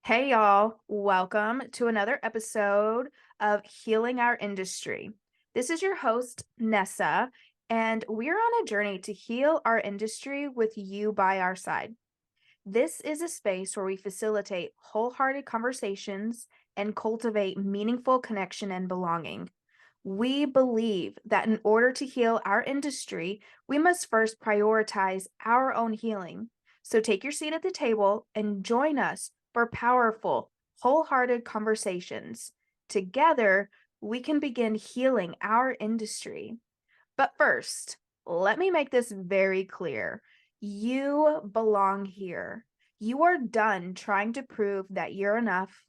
Hey, y'all. Welcome to another episode of Healing Our Industry. This is your host, Nessa, and we're on a journey to heal our industry with you by our side. This is a space where we facilitate wholehearted conversations and cultivate meaningful connection and belonging. We believe that in order to heal our industry, we must first prioritize our own healing. So take your seat at the table and join us for powerful, wholehearted conversations. Together, we can begin healing our industry. But first, let me make this very clear. You belong here. You are done trying to prove that you're enough.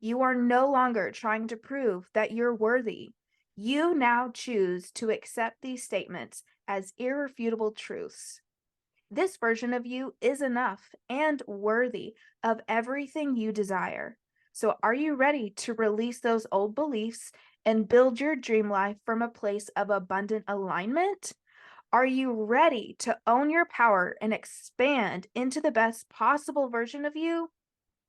You are no longer trying to prove that you're worthy. You now choose to accept these statements as irrefutable truths. This version of you is enough and worthy of everything you desire. So, are you ready to release those old beliefs and build your dream life from a place of abundant alignment? Are you ready to own your power and expand into the best possible version of you?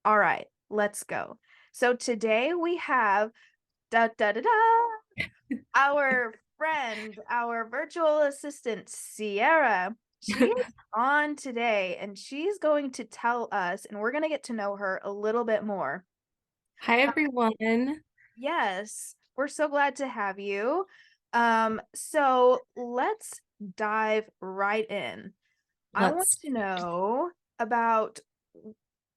All right, let's go. So, today we have da da da da our friend, our virtual assistant, Sierra. She is on today and she's going to tell us, and we're going to get to know her a little bit more. Hi, everyone. Yes, we're so glad to have you. So let's dive right in. I want Let's, to know about,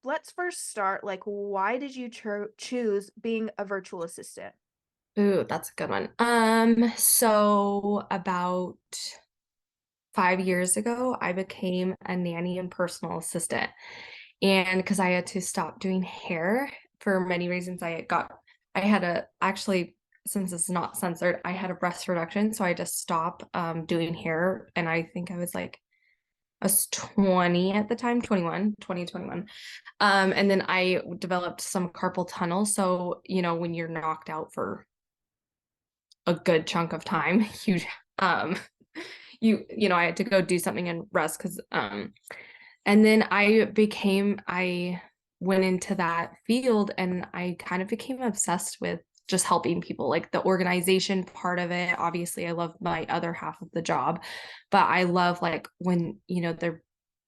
let's first start, like, why did you choose being a virtual assistant? ooh, that's a good one. So about 5 years ago, I became a nanny and personal assistant. And because I had to stop doing hair for many reasons, I had actually, since it's not censored, I had a breast reduction. So I just stopped doing hair. And I think I was 20 at the time, 2021. And then I developed some carpal tunnel. So, when you're knocked out for a good chunk of time, um, I had to go do something and rest and then I went into that field and I kind of became obsessed with just helping people, like the organization part of it. Obviously, I love my other half of the job, but I love like when, they're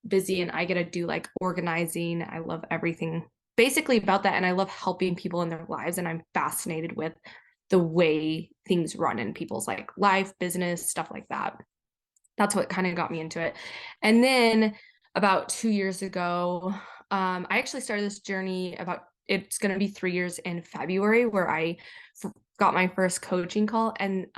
busy and I get to do like organizing. I love everything basically about that. And I love helping people in their lives. And I'm fascinated with the way things run in people's like life, business, stuff like that. That's what kind of got me into it. And then about 2 years ago, I actually started this journey it's going to be 3 years in February where got my first coaching call. And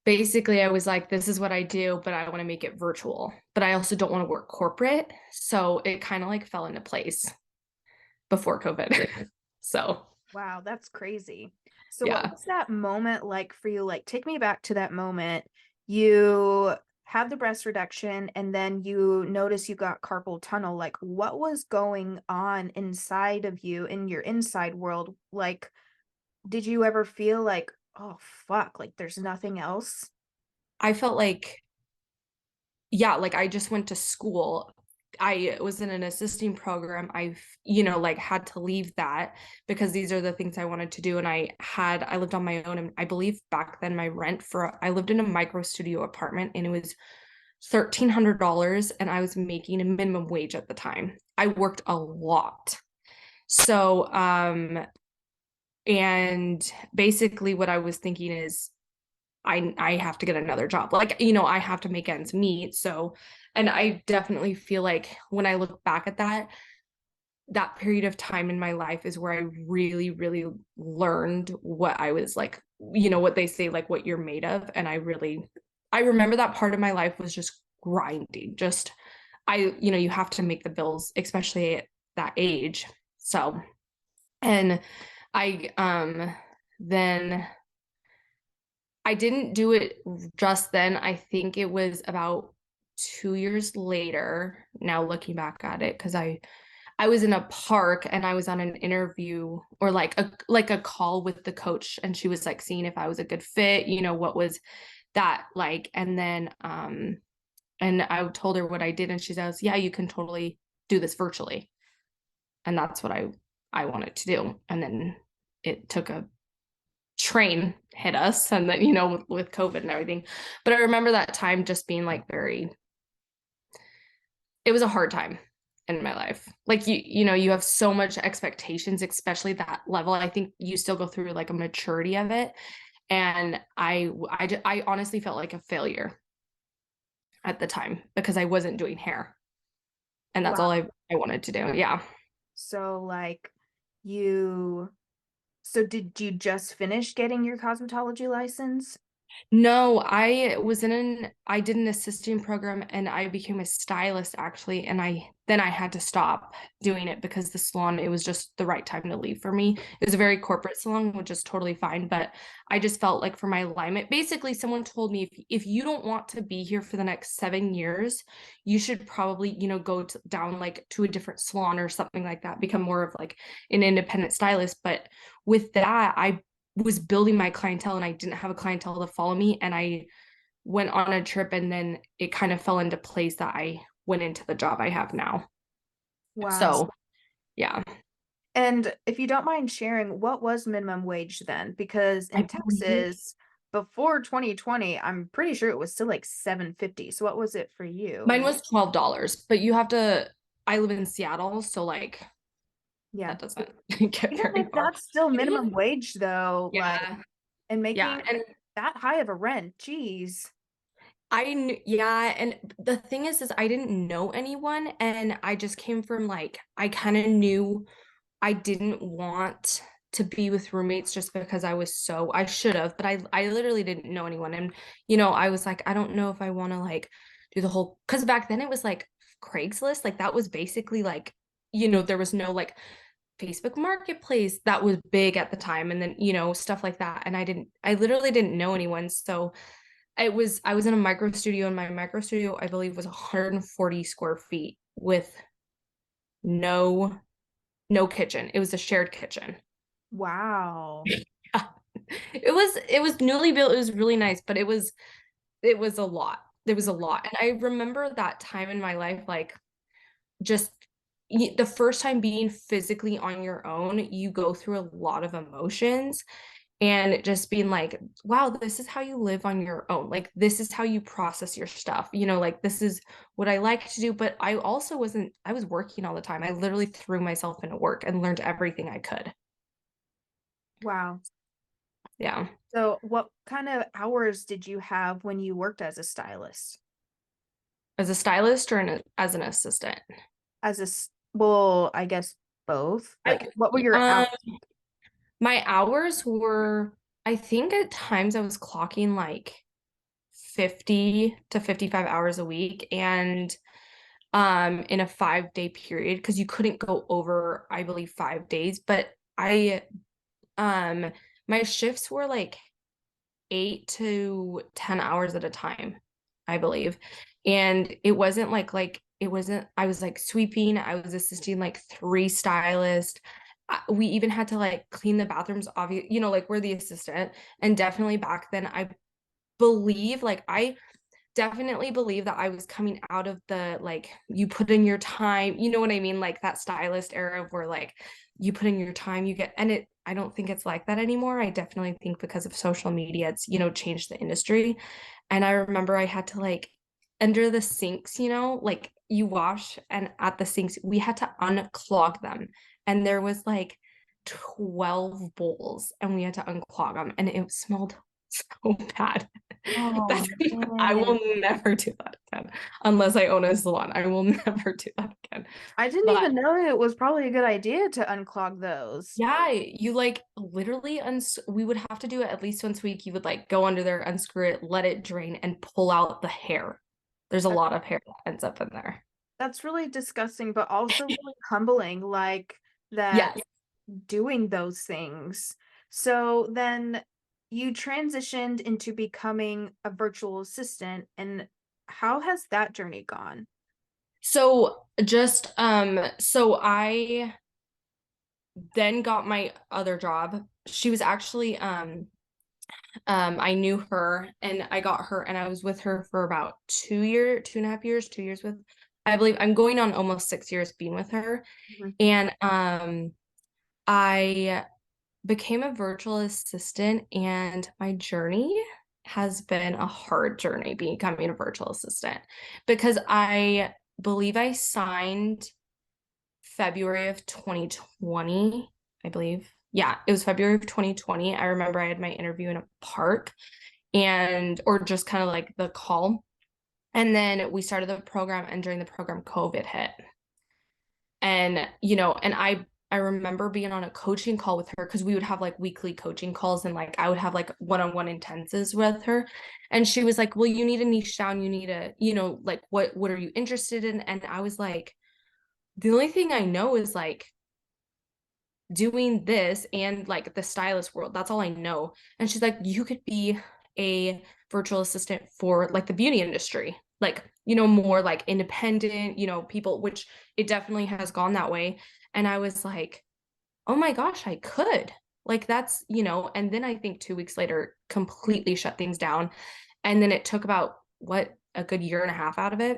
basically I was like, this is what I do, but I want to make it virtual, but I also don't want to work corporate. So it kind of like fell into place before COVID. So Wow, that's crazy. So what yeah. was that moment like for you? Like, take me back to that moment. You had the breast reduction and then you notice you got carpal tunnel. Like, what was going on inside of you in your inside world? Like, did you ever feel like, oh, fuck, like there's nothing else? I felt like, yeah, like I just went to school. I was in an assisting program. Like had to leave that because these are the things I wanted to do. And I lived on my own. And I believe back then I lived in a micro studio apartment and it was $1,300 and I was making a minimum wage at the time. I worked a lot. So, and basically what I was thinking is I have to get another job. Like, I have to make ends meet. So, and I definitely feel like when I look back at that period of time in my life is where I really, really learned what I was like, what they say, like what you're made of. And I remember that part of my life was just grinding. You have to make the bills, especially at that age. So, and then I didn't do it just then. I think it was about 2 years later, now looking back at it, because I was in a park and I was on an interview or like a call with the coach and she was like seeing if I was a good fit, what was that like? And then and I told her what I did and she says, "Yeah, you can totally do this virtually." and that's what I wanted to do. And then it took a train hit us, and then with COVID and everything. But I remember that time just being like it was a hard time in my life. Like you have so much expectations, especially that level. I think you still go through like a maturity of it. And I honestly felt like a failure at the time because I wasn't doing hair, and that's all Wow. I wanted to do. Yeah. So like you so did you just finish getting your cosmetology license? No, I did an assisting program and I became a stylist actually. And I had to stop doing it because the salon, it was just the right time to leave for me. It was a very corporate salon, which is totally fine. But I just felt like for my alignment, basically someone told me if you don't want to be here for the next 7 years, you should probably, go down like to a different salon or something like that, become more of like an independent stylist. But with that, I was building my clientele and I didn't have a clientele to follow me. And I went on a trip and then it kind of fell into place that I went into the job I have now. Wow. So yeah. And if you don't mind sharing, what was minimum wage then? Because I in believe Texas, before 2020, I'm pretty sure it was still like 750. So what was it for you? mine was $12, but I live in Seattle, so like Yeah. that doesn't get Even very if far. that's still It was, minimum wage though, like, yeah. and Yeah. making And that high of a rent, geez. I knew, yeah, and the thing is I didn't know anyone, and I just came from like I kind of knew I didn't want to be with roommates just because I should have, but I literally didn't know anyone. And I was like, I don't know if I want to like do the whole, because back then it was like Craigslist, like that was basically like, there was no like Facebook Marketplace that was big at the time, and then stuff like that. And I literally didn't know anyone. So I was in a micro studio, and my micro studio I believe was 140 square feet with no no kitchen. It was a shared kitchen. Wow. Yeah. It was newly built. It was really nice, but it was a lot. There was a lot. And I remember that time in my life, like just the first time being physically on your own, you go through a lot of emotions and just being like, wow, this is how you live on your own. Like this is how you process your stuff. Like this is what I like to do. But I was working all the time. I literally threw myself into work and learned everything I could. Wow. Yeah. So what kind of hours did you have when you worked as a stylist? As a stylist or as an assistant? Well, I guess both. I, Like what were your um, hours? my hours were, I think at times I was clocking like 50 to 55 hours a week, and in a 5 day period, because you couldn't go over, I believe, 5 days. But I um my shifts were like 8 to 10 hours at a time, I believe. And it wasn't it wasn't, I was like sweeping, I was assisting like three stylists. We even had to like clean the bathrooms, obviously, like we're the assistant. And definitely back then, I definitely believe that I was coming out of the like you put in your time, you know what I mean? Like that stylist era where like you put in your time, you get, and I don't think it's like that anymore. I definitely think because of social media, it's, changed the industry. And I remember I had to like under the sinks, like you wash, and at the sinks, we had to unclog them. And there was like 12 bowls and we had to unclog them, and it smelled so bad. Oh That's I man. will never do that again unless I own a salon. I will never do that again. I didn't But even know it was probably a good idea to unclog those. yeah, you like literally we would have to do it at least once a week. You would like go under there, unscrew it, let it drain, and pull out the hair. There's a That, lot of hair that ends up in there. that's really disgusting, but also really humbling, like that Yes. doing those things. So then you transitioned into becoming a virtual assistant, and how has that journey gone? So I then got my other job. She was actually I knew her and I got her and I was with her for about 2 and a half years, 2 years with. I believe I'm going on almost 6 years being with her. Mhm. And I became a virtual assistant, and my journey has been a hard journey becoming a virtual assistant because I believe I signed February of 2020, I believe. Yeah, it was February of 2020. I remember I had my interview in a park or just kind of like the call. And then we started the program, and during the program, COVID hit. And, and I remember being on a coaching call with her because we would have like weekly coaching calls, and like I would have like one-on-one intensives with her. And she was like, well, you need a niche down. You need like what are you interested in? And I was like, the only thing I know is like doing this and like the stylist world. That's all I know. And she's like, you could be a virtual assistant for like the beauty industry, like, more like independent, people, which it definitely has gone that way. And I was like, oh my gosh, I could. Like that's, and then I think 2 weeks later, completely shut things down. And then it took about a good year and a half out of it.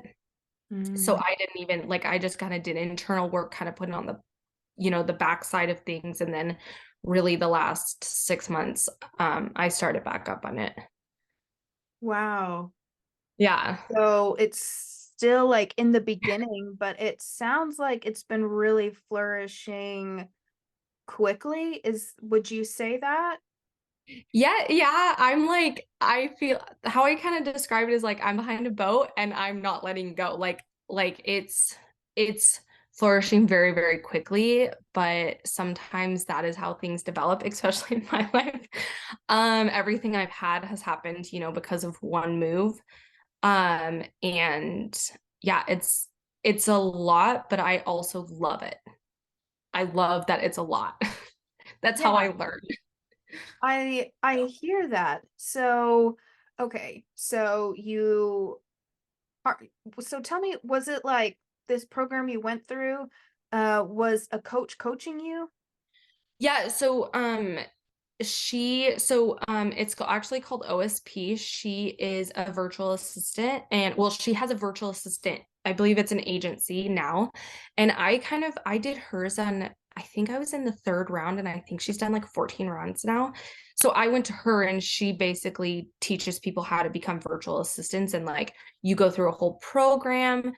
So Mm. I didn't even like, I just kind of did internal work, kind of putting on the backside of things. And then really the last 6 months, I started back up on it. Wow. Yeah. So it's still like in the beginning, but it sounds like it's been really flourishing quickly. Would you say that? Yeah, yeah. I'm like, I feel how I kind of describe it is like I'm behind a boat and I'm not letting go. Like it's flourishing very, very quickly, but sometimes that is how things develop, especially in my life. Everything I've had has happened, because of one move. And yeah, it's a lot, but I also love it. I love that it's a lot. That's how I Yeah, learned. I hear that. So, okay. So you are so tell me, was it like this program you went through was a coach coaching you? Yeah, it's actually called OSP. She is a virtual assistant, and well, she has a virtual assistant. I believe it's an agency now. And I did hers on, I think I was in the third round, and I think she's done like 14 rounds now. So I went to her, and she basically teaches people how to become virtual assistants, and like you go through a whole program.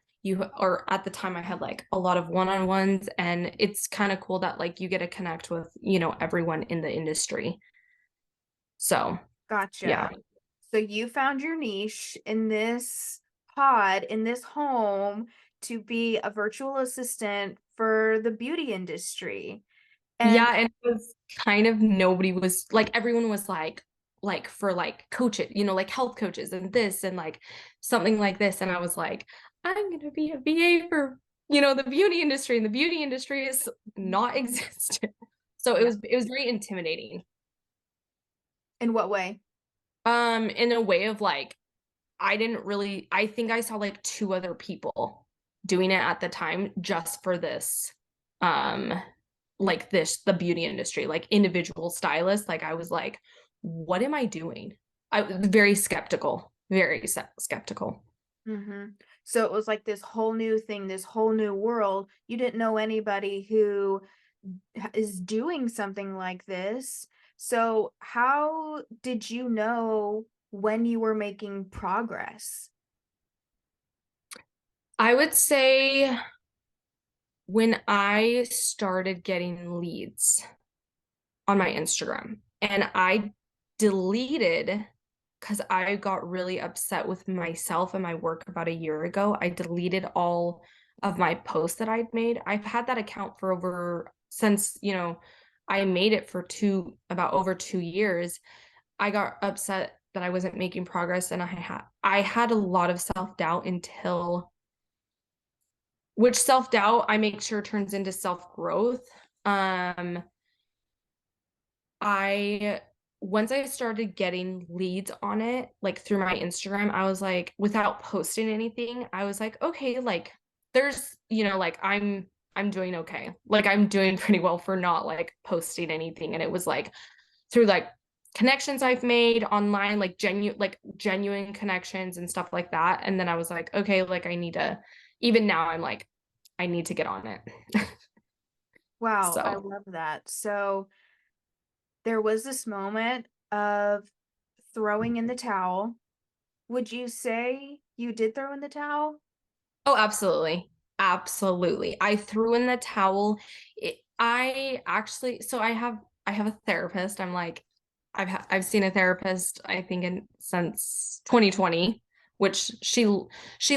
Or at the time I had like a lot of one-on-ones, and it's kind of cool that like you get to connect with, everyone in the industry. So, Gotcha. yeah. So you found your niche in this pod, in this home, to be a virtual assistant for the beauty industry. And Yeah, and it was kind of nobody was like everyone was like for like coaches, like health coaches and this and like something like this. And I was like, I'm gonna be a VA for, the beauty industry, and the beauty industry is not existent. So it yeah, was it was very intimidating. in what way? In a way of like I think I saw like two other people doing it at the time just for this, um, the beauty industry, like individual stylists. Like I was like, what am I doing? I was very skeptical, skeptical. Hmm. So it was like this whole new thing, this whole new world. You didn't know anybody who is doing something like this. So how did you know when you were making progress? I would say when I started getting leads on my Instagram, and I deleted because I got really upset with myself and my work about a year ago. I deleted all of my posts that I'd made. I've had that account for since, I made it for about over 2 years. I got upset that I wasn't making progress, and I had a lot of self-doubt which self-doubt I make sure turns into self-growth. Um, I Once I started getting leads on it, like through my Instagram, I was like, without posting anything, I was like, okay, like there's, like I'm doing okay. Like I'm doing pretty well for not like posting anything. And it was like through like connections I've made online, like genuine connections and stuff like that. And then I was like, okay, like I need to even now I'm like, I need to get on it. Wow, I So, love that. So there was this moment of throwing in the towel. Would you say you did throw in the towel? oh, absolutely. Absolutely. I threw in the towel. I actually, so I have a therapist. I'm like, I've seen a therapist, I think since 2020, which she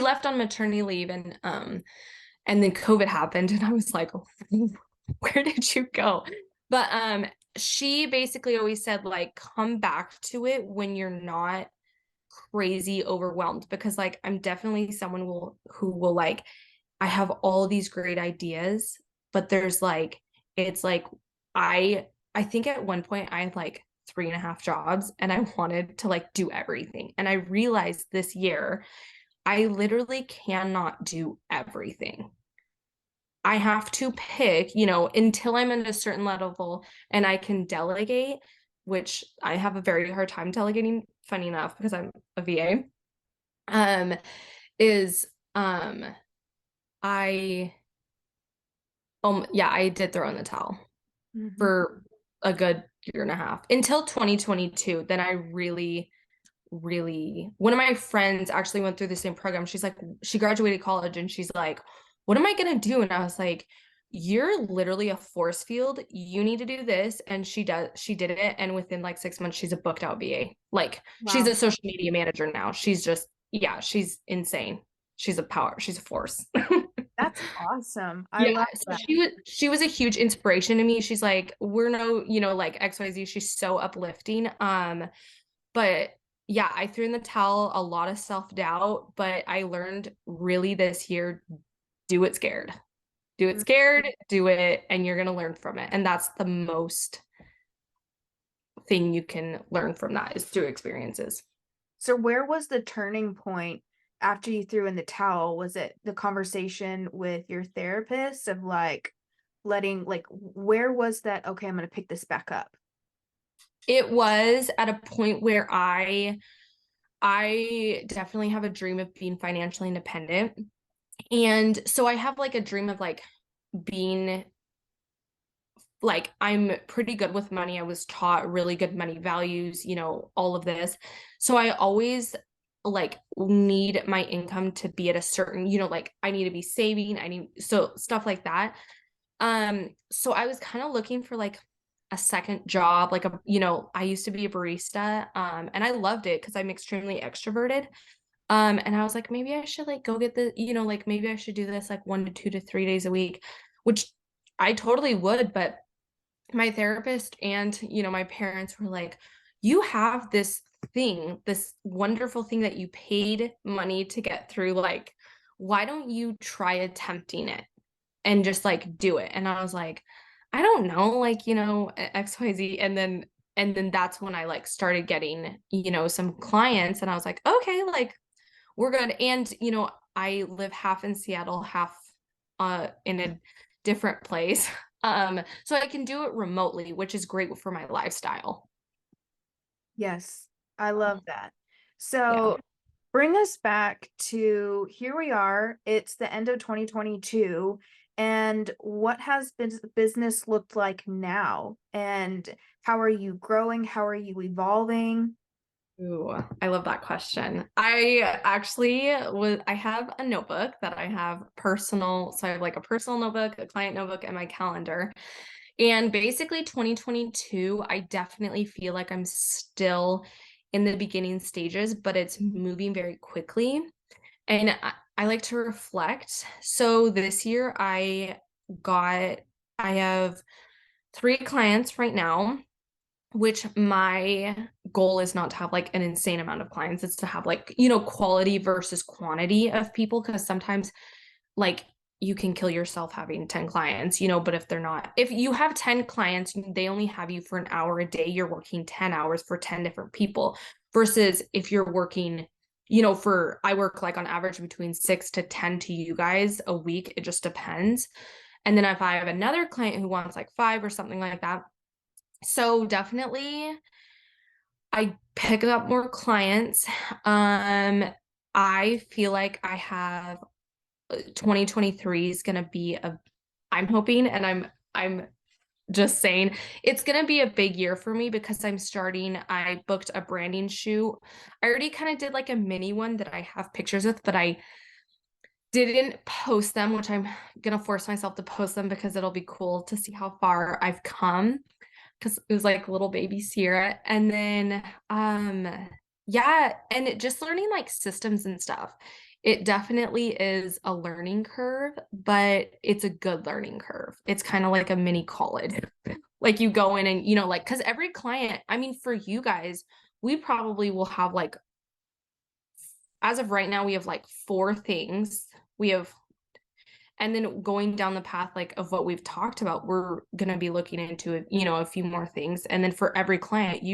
left on maternity leave, and then COVID happened, and I was like, where did you go? But she basically always said, like, come back to it when you're not crazy overwhelmed, because like I'm definitely someone who will like, I have all these great ideas, but there's like, it's like I think at one point I had like 3.5 jobs and I wanted to like do everything. And I realized this year I literally cannot do everything. I have to pick, until I'm at a certain level and I can delegate, which I have a very hard time delegating, funny enough, because I'm a VA. Um, is I yeah, I did throw in the towel Mhm. for a good year and a half until 2022. Then I really, one of my friends actually went through the same program. She's like, she graduated college and she's like, what am I gonna do? And I was like, you're literally a force field. You need to do this. And she did it. And within like 6 months, she's a booked out VA. Like, she's a Wow, social media manager now. She's just, yeah, she's insane. She's a force. that's awesome. I Yeah, love so that. she was a huge inspiration to me. She's like, we're no, like XYZ. She's so uplifting. But yeah, I threw in the towel, a lot of self-doubt, but I learned really this year, do it scared. Do it Mm. scared, do it, and you're gonna learn from it. And that's the most thing you can learn from that, is through experiences. So where was the turning point after you threw in the towel? Was it the conversation with your therapist of like letting like where was that, okay, I'm gonna pick this back up? It was at a point where I definitely have a dream of being financially independent. And so I have like a dream of like being, like, I'm pretty good with money. I was taught really good money values, all of this. So I always like need my income to be at a certain, like I need to be saving. So stuff like that. So I was kind of looking for like a second job, like I used to be a barista, and I loved it because I'm extremely extroverted. And I was like, maybe I should like go get like maybe I should do this like 1 to 2 to 3 days a week, which I totally would. But my therapist and, my parents were like, you have this wonderful thing that you paid money to get through. Like, why don't you try attempting it and just like do it? And I was like, I don't know, like, XYZ. And then that's when I like started getting, some clients, and I was like, okay, like we're good. And, I live half in Seattle, half in a different place. So I can do it remotely, which is great for my lifestyle. Yes, I love that. Yeah. So bring us back to here we are. It's the end of 2022. And what has business looked like now? And how are you growing? How are you evolving? Ooh, I love that question. I have a notebook that I have personal. So I have like a personal notebook, a client notebook, and my calendar. And basically 2022, I definitely feel like I'm still in the beginning stages, but it's moving very quickly. And I like to reflect. So this year got, I have 3 clients right now, which my goal is not to have like an insane amount of clients. It's to have like, quality versus quantity of people. Cause sometimes like you can kill yourself having 10 clients, but if you have 10 clients, they only have you for an hour a day, you're working 10 hours for 10 different people, versus if you're working, I work like on average between 6 to 10 to you guys a week. It just depends. And then if I have another client who wants like 5 or something like that. So definitely I pick up more clients. I feel like I have 2023 is going to be I'm hoping, and I'm just saying it's going to be a big year for me because I booked a branding shoot. I already kind of did like a mini one that I have pictures with, but I didn't post them, which I'm going to force myself to post them because it'll be cool to see how far I've come, because it was like little baby Sierra. And then yeah, and just learning like systems and stuff. It definitely is a learning curve, but it's a good learning curve. It's kind of like a mini college. Like you go in and, like, because every client, I mean, for you guys, we probably will have like, as of right now, we have like 4 things. We have, and then going down the path like of what we've talked about, we're going to be looking into, a few more things. And then for every client,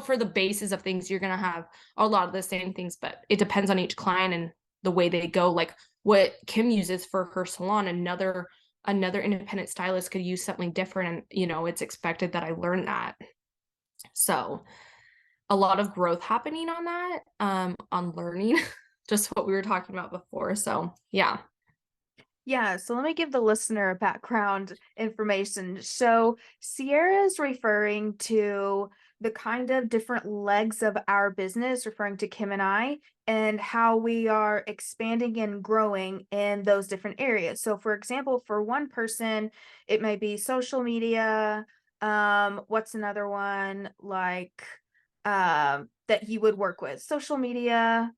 for the basis of things, you're going to have a lot of the same things, but it depends on each client and the way they go. Like what Kim uses for her salon, another independent stylist could use something different. And, it's expected that I learn that. So a lot of growth happening on that, on learning, just what we were talking about before. So yeah. Yeah, so let me give the listener background information. So, Sierra is referring to the kind of different legs of our business, referring to Kim and I, and how we are expanding and growing in those different areas. So, for example, for one person, it may be social media. What's another one like that you would work with? Social media,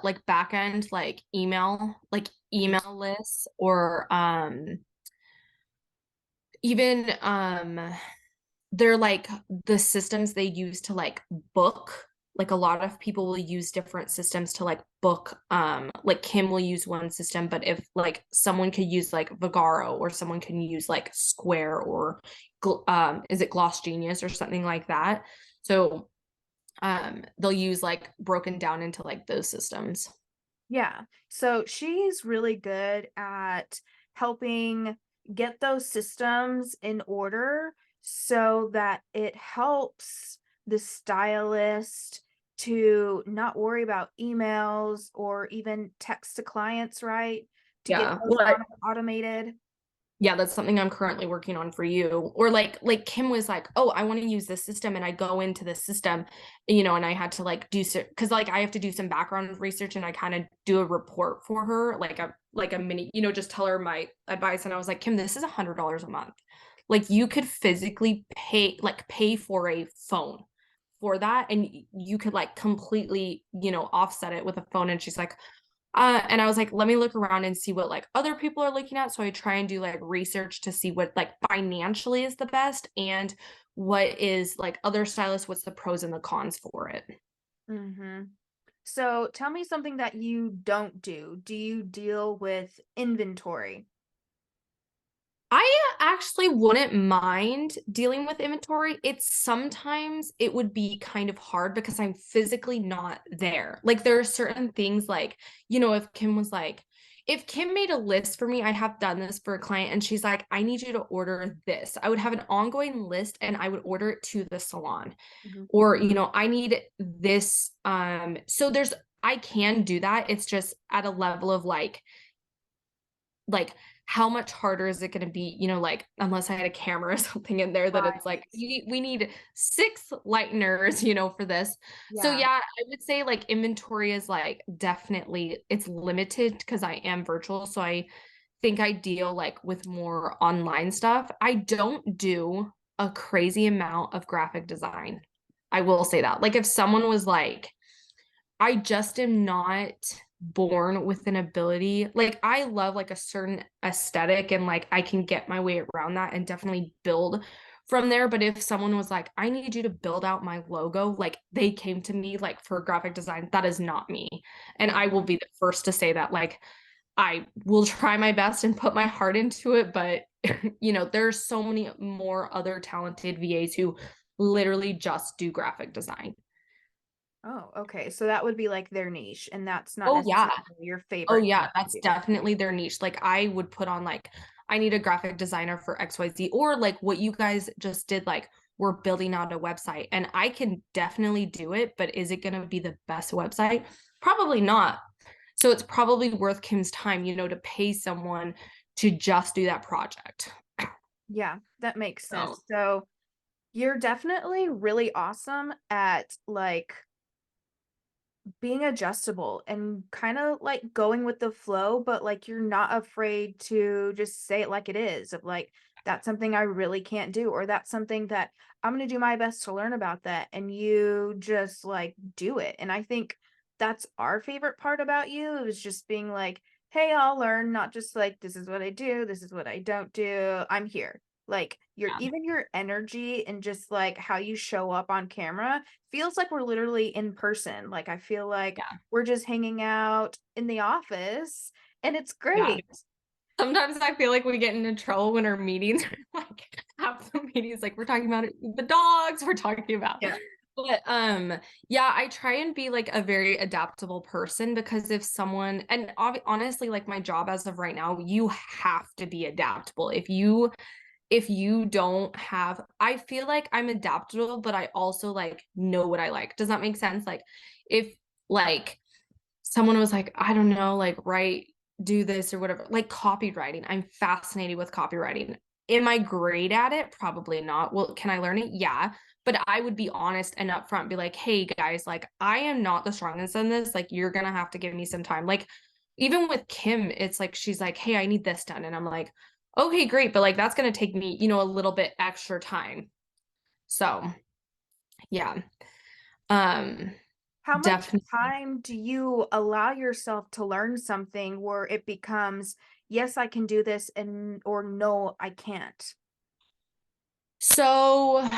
like back end, like email lists, or even they're like the systems they use to like book. Like a lot of people will use different systems to like book. Like Kim will use one system, but if like someone could use like Vagaro, or someone can use like Square, or is it Gloss Genius or something like that. So they'll use like broken down into like those systems. Yeah. So she's really good at helping get those systems in order so that it helps the stylist to not worry about emails or even text to clients, right? To get Yeah. those Well, automated. yeah, that's something I'm currently working on for you. Or like Kim was like, "Oh, I want to use this system," and I go into the system, and I had to like do so, because like I have to do some background research, and I kind of do a report for her, like a mini, just tell her my advice. And I was like, Kim, this is $100 a month. Like you could physically pay for a phone for that, and you could like completely, offset it with a phone. And she's like, and I was like, let me look around and see what like other people are looking at. So I try and do like research to see what like financially is the best, and what is like other stylists, what's the pros and the cons for it. Mm-hmm. So tell me something that you don't do. Do you deal with inventory? I actually wouldn't mind dealing with inventory. It would be kind of hard because I'm physically not there. Like there are certain things like, if Kim made a list for me, I have done this for a client and she's like, I need you to order this. I would have an ongoing list and I would order it to the salon. Mhm. Or, I need this. I can do that. It's just at a level of like how much harder is it going to be, like unless I had a camera or something in there that it's like Right. we need 6 lighteners, for this. So Yeah. yeah, I would say like inventory is like definitely it's limited because I am virtual. So I think I deal like with more online stuff. I don't do a crazy amount of graphic design. I will say that. Like if someone was like, I just am not born with an ability. Like I love like a certain aesthetic, and like I can get my way around that and definitely build from there. But if someone was like, I need you to build out my logo, like they came to me like for graphic design, that is not me. And I will be the first to say that. Like I will try my best and put my heart into it, but there's so many more other talented VAs who literally just do graphic design. Oh, okay. So that would be like their niche, and that's not Oh yeah. necessarily your Oh favorite yeah, thing that's to do. definitely their niche. Like I would put on like I need a graphic designer for XYZ, or like what you guys just did, like we're building out a website and I can definitely do it, but is it going to be the best website? Probably not. So it's probably worth Kim's time, to pay someone to just do that project. Yeah, that makes So sense. So you're definitely really awesome at like being adjustable and kind of like going with the flow, but like you're not afraid to just say it like it is of like, that's something I really can't do, or that's something that I'm going to do my best to learn about that. And you just like do it. And I think that's our favorite part about you. It was just being like, hey, I'll learn, not just like, this is what I do, this is what I don't do. I'm here. Like your yeah, even your energy and just like how you show up on camera feels like we're literally in person. Like I feel like yeah, we're just hanging out in the office and it's yeah. great. Sometimes I feel like we get into trouble when our meetings are like half the meetings, like we're talking about the dogs, we're talking about. Yeah. But yeah, I try and be like a very adaptable person because if someone, and honestly, like my job as of right now, you have to be adaptable. If you don't have, I feel like I'm adaptable, but I also like know what I like. Does that make sense? Like if like someone was like, I don't know, like write, do this or whatever, like copywriting. I'm fascinated with copywriting. Am I great at it? Probably not. Well, can I learn it? Yeah. But I would be honest and upfront, be like, hey guys, like I am not the strongest in this. Like you're gonna have to give me some time. Like even with Kim, it's like she's like, hey, I need this done. And I'm like, okay, great. But like that's gonna take me, a little bit extra time. So yeah. Um, How much definitely. time do you allow yourself to learn something where it becomes, yes, I can do this, and or no, I can't? So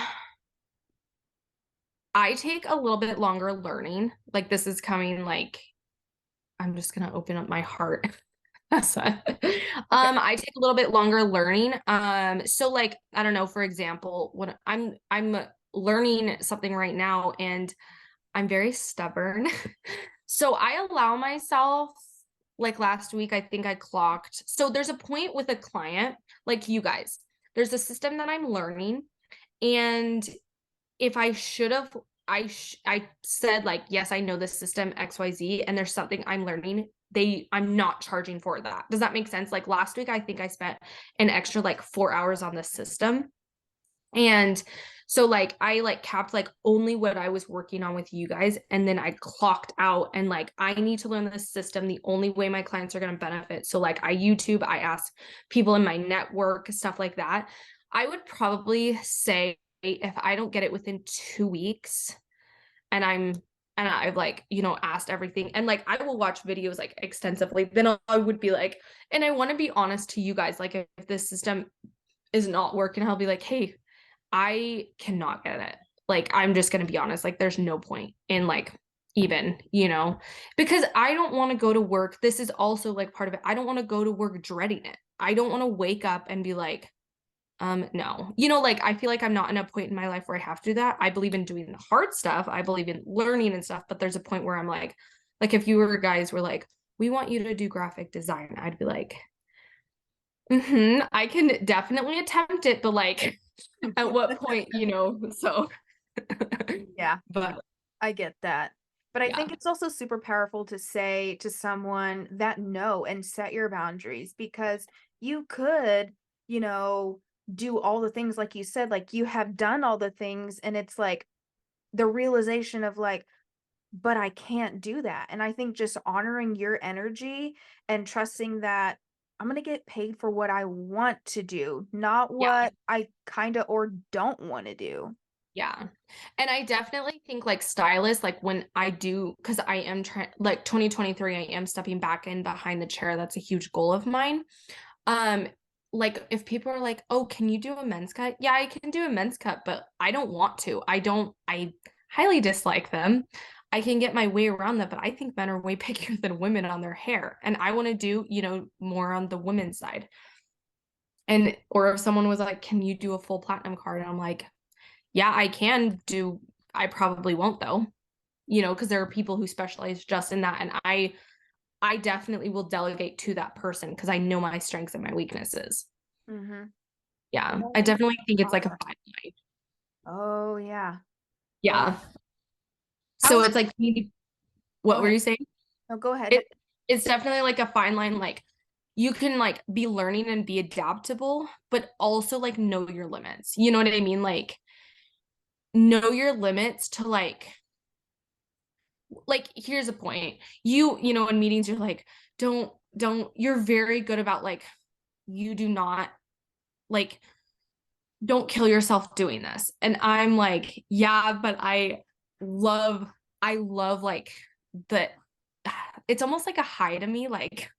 I take a little bit longer learning. Like this is coming like I'm just gonna open up my heart. So, Okay. I take a little bit longer learning. So like I don't know, for example, when I'm learning something right now and I'm very stubborn. So I allow myself like last week, I think I clocked. So there's a point with a client, like you guys, there's a system that I'm learning. And if I should have, I said like, yes, I know this system XYZ, and there's something I'm learning. I'm not charging for that. Does that make sense? Like last week, I think I spent an extra like 4 hours on this system. And so like I like capped like only what I was working on with you guys. And then I clocked out and like I need to learn this system the only way my clients are going to benefit. So like I asked people in my network, stuff like that. I would probably say if I don't get it within 2 weeks and I've like, asked everything and like I will watch videos like extensively, then I would be like, and I want to be honest to you guys, like if this system is not working, I'll be like, hey, I cannot get it. Like, I'm just going to be honest. Like, there's no point in like even, because I don't want to go to work. This is also like part of it. I don't want to go to work dreading it. I don't want to wake up and be like, no, like I feel like I'm not in a point in my life where I have to do that. I believe in doing the hard stuff. I believe in learning and stuff, but there's a point where I'm like if you were guys were like, we want you to do graphic design, I'd be like, I can definitely attempt it, but like at what point, so Yeah, but I get that. But I yeah, think it's also super powerful to say to someone that no and set your boundaries because you could, you know, do all the things like you said, like you have done all the things, and it's like the realization of like, but I can't do that. And I think just honoring your energy and trusting that I'm going to get paid for what I want to do, not yeah, what I kind of or don't want to do. yeah. And I definitely think like stylists, like when I do, because I am trying like 2023, I am stepping back in behind the chair. That's a huge goal of mine. Um, like if people are like, oh, can you do a men's cut? Yeah, I can do a men's cut, but I don't want to. I highly dislike them. I can get my way around that, but I think men are way pickier than women on their hair. And I want to do, more on the women's side. And or if someone was like, can you do a full platinum card? And I'm like, yeah, I can do. I probably won't though, because there are people who specialize just in that. And I definitely will delegate to that person because I know my strengths and my weaknesses. Mm-hmm. Yeah, I I think definitely think it's like a awesome. fine line. Oh yeah. Oh, Yeah. So how's it's like, what go were ahead. you saying? No, go ahead. It it's definitely like a fine line. Like you can like be learning and be adaptable, but also like know your limits. You know what I mean? Like know your limits to like here's a point. You know, in meetings you're like, don't you're very good about like you do not like don't kill yourself doing this. And I'm like, yeah, but love I love like the it's almost like a high to me. Like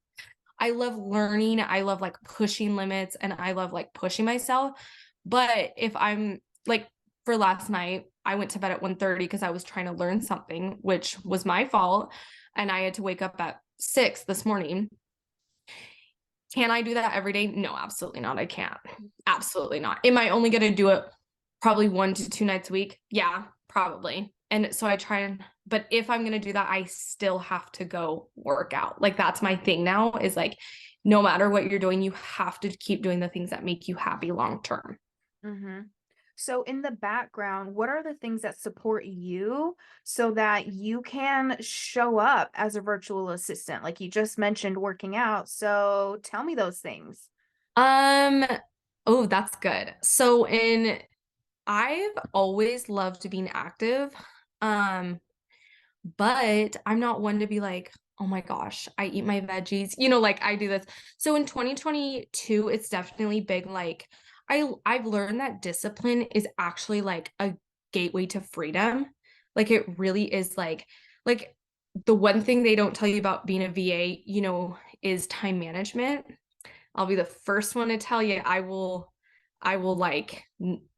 I love learning, I love like pushing limits and I love like pushing myself. But if I'm like for last night, I went to bed at 1:30 because I was trying to learn something, which was my fault. And I had to wake up at 6 this morning. Can I do that every day? No, absolutely not. I can't. Absolutely not. Am I only going to do it probably 1 to 2 nights a week? Yeah, probably. And so I try but if I'm going to do that, I still have to go work out. Like that's my thing now is like, no matter what you're doing, you have to keep doing the things that make you happy long term. Mm-hmm. So in the background, what are the things that support you so that you can show up as a virtual assistant? Like you just mentioned working out. So tell me those things. Um, oh, that's good. I've always loved being active. Um, but I'm not one to be like, oh my gosh, I eat my veggies, like I do this. So in 2022, it's definitely big. Like I've learned that discipline is actually like a gateway to freedom. Like it really is like the one thing they don't tell you about being a VA, is time management. I'll be the first one to tell you I will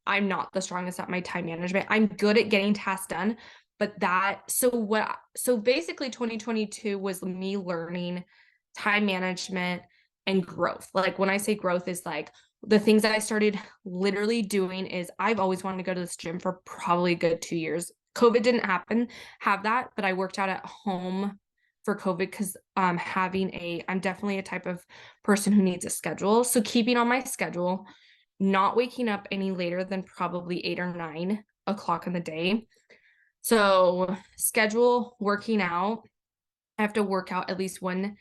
I'm not the strongest at my time management. I'm good at getting tasks done, but so basically 2022 was me learning time management and growth. Like when I say growth is like the things that I started literally doing is I've always wanted to go to this gym for probably a good 2 years. COVID didn't have that, but I worked out at home for COVID because I'm definitely a type of person who needs a schedule. So keeping on my schedule, not waking up any later than probably 8 or 9 o'clock in the day. So schedule working out. I have to work out at least one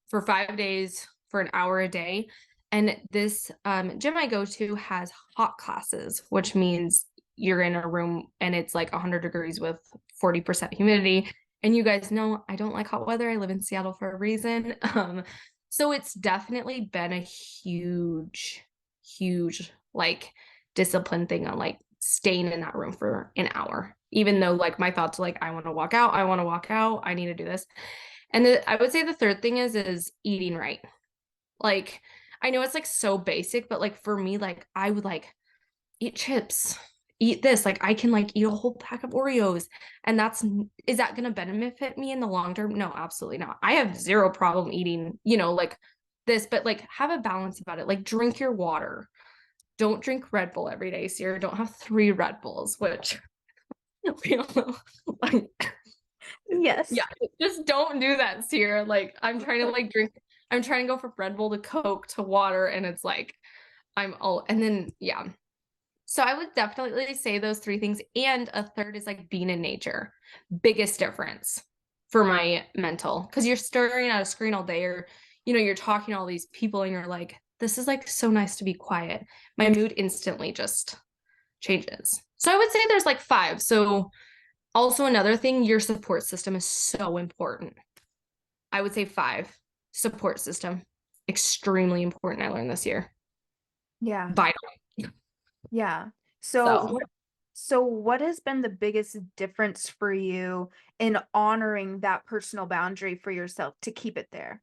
for 5 days for an hour a day. And this gym I go to has hot classes, which means you're in a room and it's like 100 degrees with 40% humidity. And you guys know I don't like hot weather. I live in Seattle for a reason. So it's definitely been a huge, huge like discipline thing on like staying in that room for an hour. Even though like my thoughts are like, I want to walk out, I need to do this. And I would say the third thing is eating right. Like I know it's like so basic, but like for me, like I would like eat chips, eat this. Like I can like eat a whole pack of Oreos. And is that gonna benefit me in the long term? No, absolutely not. I have zero problem eating, like this, but like have a balance about it. Like drink your water. Don't drink Red Bull every day, Sierra. Don't have 3 Red Bulls, which we don't know. Like Yes. yeah, just don't do that, Sierra. Like I'm trying to go from Red Bull to Coke to water, and it's like and then yeah. So I would definitely say those 3 things. And a third is like being in nature. Biggest difference for my mental. Because you're staring at a screen all day, or you're talking to all these people and you're like, this is like so nice to be quiet. My mood instantly just changes. So I would say there's like 5. So also another thing, your support system is so important. I would say 5. Support system. Extremely important. I learned this year. Yeah. Vital. Yeah. So So what has been the biggest difference for you in honoring that personal boundary for yourself to keep it there?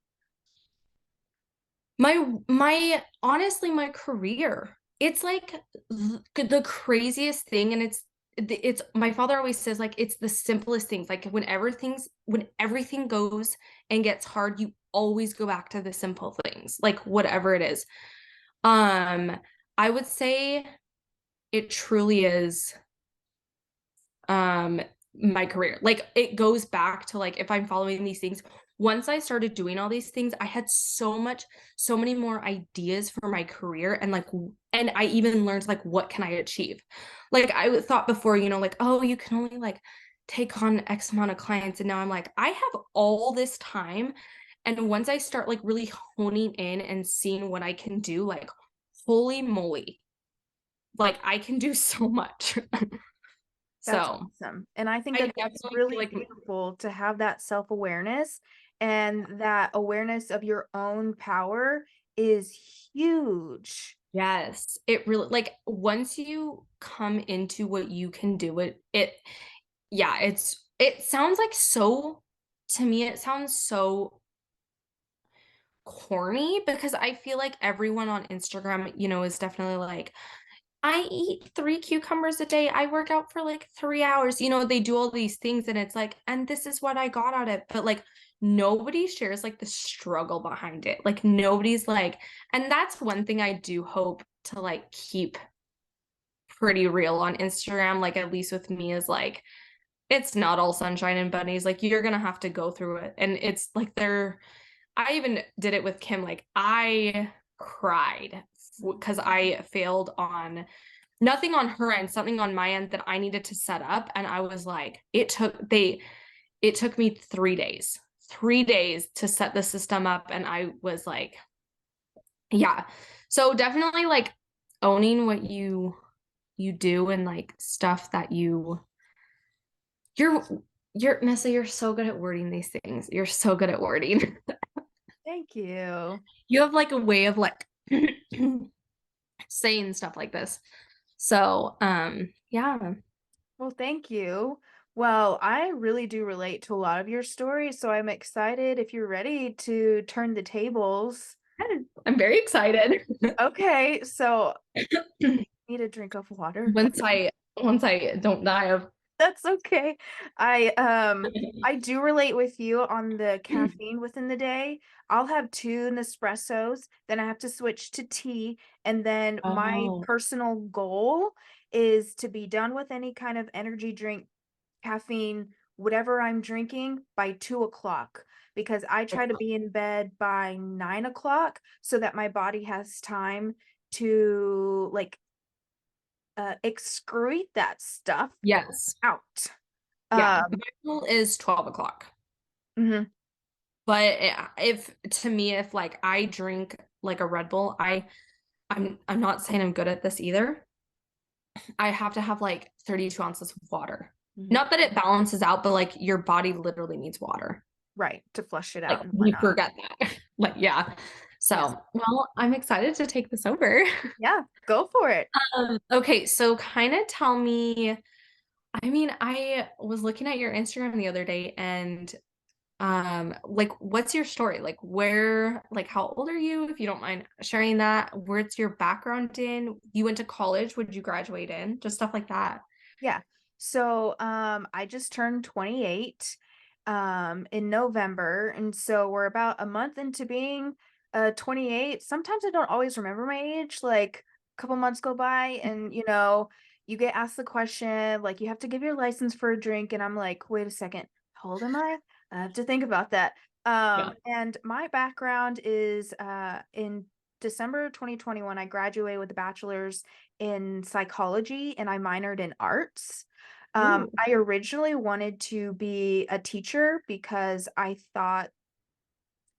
my honestly, my career. It's like the craziest thing, and it's my father always says like it's the simplest things. Like when everything goes and gets hard, you always go back to the simple things, like whatever it is. Um, I would say it truly is um my career. Like it goes back to like if I'm following these things, once I started doing all these things, I had so many more ideas for my career, and I even learned like what can I achieve. Like I thought before, like, oh, you can only like take on X amount of clients. And now I'm like, I have all this time. And once I start like really honing in and seeing what I can do, like, holy moly, like I can do so much. That's So awesome. And I think I that that's definitely feel really like, beautiful to have that self-awareness, and that awareness of your own power is huge. yes, it really, like, once you come into what you can do, yeah, it sounds like so, to me, it sounds so corny because I feel like everyone on Instagram, is definitely like, I eat 3 cucumbers a day. I work out for like 3 hours. They do all these things and it's like, and this is what I got out of it. But like nobody shares like the struggle behind it. Like nobody's like, and that's one thing I do hope to like keep pretty real on Instagram, like at least with me, is like, it's not all sunshine and bunnies. Like you're gonna have to go through it. And it's like I even did it with Kim. Like I cried because I failed on nothing on her end, something on my end that I needed to set up. And I was like, it took me 3 days, 3 days to set the system up. And I was like, yeah. So definitely like owning what you do and like stuff that you're Nessa, you're so good at wording these things. You're so good at wording. Thank you. You have like a way of like saying stuff like this. So, yeah. Well, thank you. Well, I really do relate to a lot of your stories, so I'm excited if you're ready to turn the tables. I'm very excited. Okay, so need a drink of water. Once I don't die of That's okay. I do relate with you on the caffeine within the day. I'll have two Nespressos, then I have to switch to tea, and then my oh personal goal is to be done with any kind of energy drink, caffeine, whatever I'm drinking by 2 o'clock, because I try to be in bed by 9 o'clock so that my body has time to like excrete that stuff yes. out. Yeah. Um, My goal is 12 o'clock. mhm, But if to me, if like I drink like a Red Bull, I'm not saying I'm good at this either. I have to have like 32 ounces of water. mhm. Not that it balances out, but like your body literally needs water. Right, to flush it Like out and we whatnot. forget that. Like, yeah. Yes. So, well, I'm excited to take this over. Yeah, go for it. Okay, so kind of tell me, I mean, I was looking at your Instagram the other day and like what's your story? Like where, like how old are you, if you don't mind sharing that? Where's your background in? You went to college, would you graduate in? Just stuff like that. Yeah. So, I just turned 28 in November, and so we're about a month into being 28. Sometimes I don't always remember my age, like a couple months go by and you get asked the question, like you have to give your license for a drink, and I'm like, wait a second, how old am I? I have to think about that. Yeah. And my background is in December 2021, I graduated with a bachelor's in psychology and I minored in arts. Ooh. I originally wanted to be a teacher because I thought,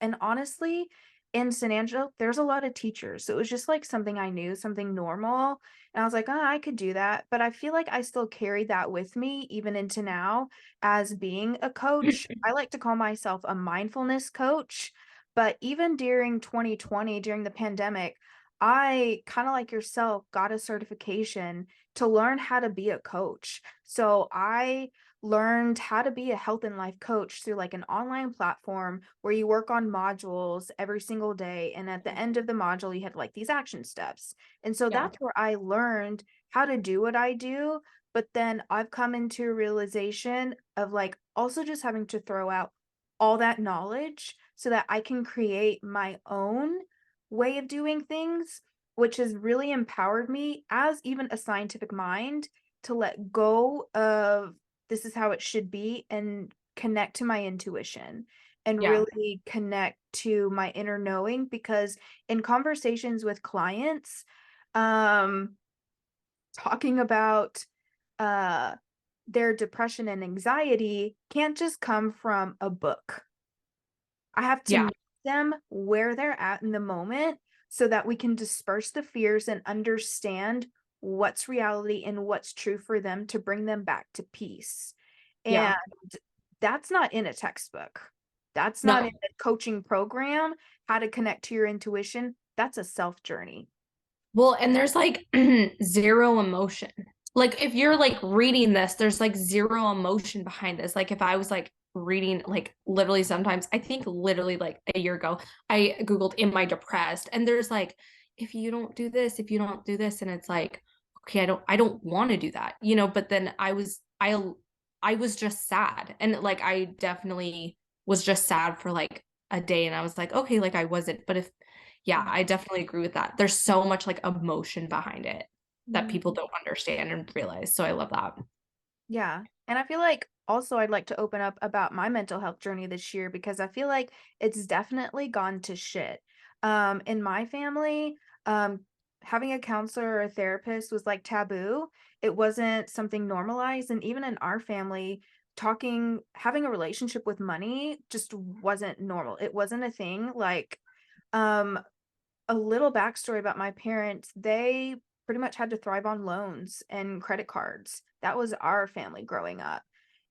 and honestly, in San Angelo, there's a lot of teachers. So it was just like something I knew, something normal. And I was like, oh, I could do that. But I feel like I still carry that with me even into now as being a coach. I like to call myself a mindfulness coach. But even during 2020, during the pandemic, I kind of like yourself got a certification to learn how to be a coach. So I learned how to be a health and life coach through like an online platform where you work on modules every single day. And at the end of the module, you had like these action steps. And so Yeah. that's where I learned how to do what I do. But then I've come into a realization of like also just having to throw out all that knowledge so that I can create my own way of doing things, which has really empowered me as even a scientific mind to let go of this is how it should be and connect to my intuition and Yeah. really connect to my inner knowing, because in conversations with clients, talking about uh their depression and anxiety can't just come from a book. I have to Yeah. meet them where they're at in the moment so that we can disperse the fears and understand what's reality and what's true for them to bring them back to peace. Yeah. And that's not in a textbook. That's not in No. a coaching program, how to connect to your intuition. That's a self journey. Well, and there's like zero emotion. Like if you're like reading this, there's like zero emotion behind this. Like if I was like reading like literally sometimes, I think literally like a year ago, I Googled, am I depressed? And there's like, if you don't do this, if you don't do this, and it's like, okay, I don't want to do that, you know, but then I was just sad. And like I definitely was just sad for like a day and I was like, okay, like I wasn't. But if yeah, I definitely agree with that. There's so much like emotion behind it that Mhm. people don't understand and realize. So I love that. Yeah. And I feel like also I'd like to open up about my mental health journey this year because I feel like it's definitely gone to shit. In my family, having a counselor or a therapist was like taboo. It wasn't something normalized. And even in our family, having a relationship with money just wasn't normal. It wasn't a thing. Um, a little backstory about my parents, they pretty much had to thrive on loans and credit cards. That was our family growing up.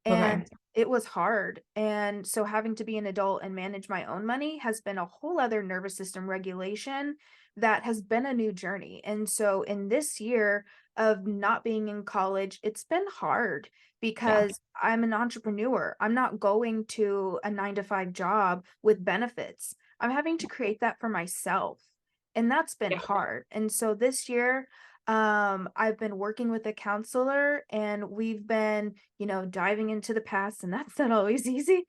And Okay. it was hard. And so having to be an adult and manage my own money has been a whole other nervous system regulation that has been a new journey. And so in this year of not being in college, it's been hard Yeah. because I'm an entrepreneur. I'm not going to a 9 to 5 job with benefits. I'm having to create that for myself, and that's been hard. And so this year, I've been working with a counselor and we've been, diving into the past, and that's not always easy.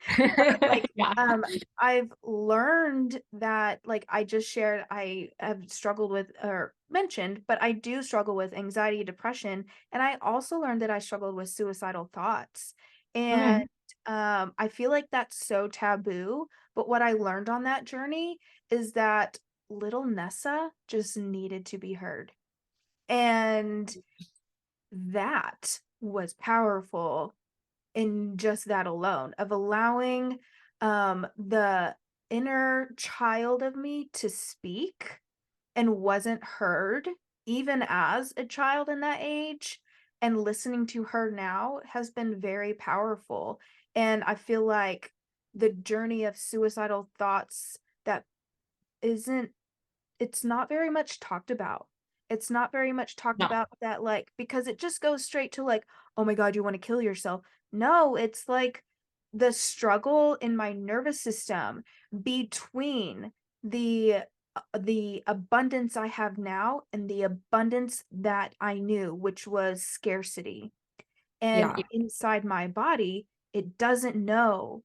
Like, Yeah. I've learned that, like I just shared, I have struggled with or mentioned, but I do struggle with anxiety, depression, and I also learned that I struggled with suicidal thoughts. And Okay. I feel like that's so taboo, but what I learned on that journey is that little Nessa just needed to be heard. And that was powerful in just that alone of allowing the inner child of me to speak and wasn't heard even as a child in that age, and listening to her now has been very powerful. And I feel like the journey of suicidal thoughts that isn't it's not very much talked about. It's not very much talked No. about that, like, because it just goes straight to like, "Oh my god, you wanna kill yourself." No, it's like the struggle in my nervous system between the abundance I have now and the abundance that I knew, which was scarcity. And Yeah. inside my body, it doesn't know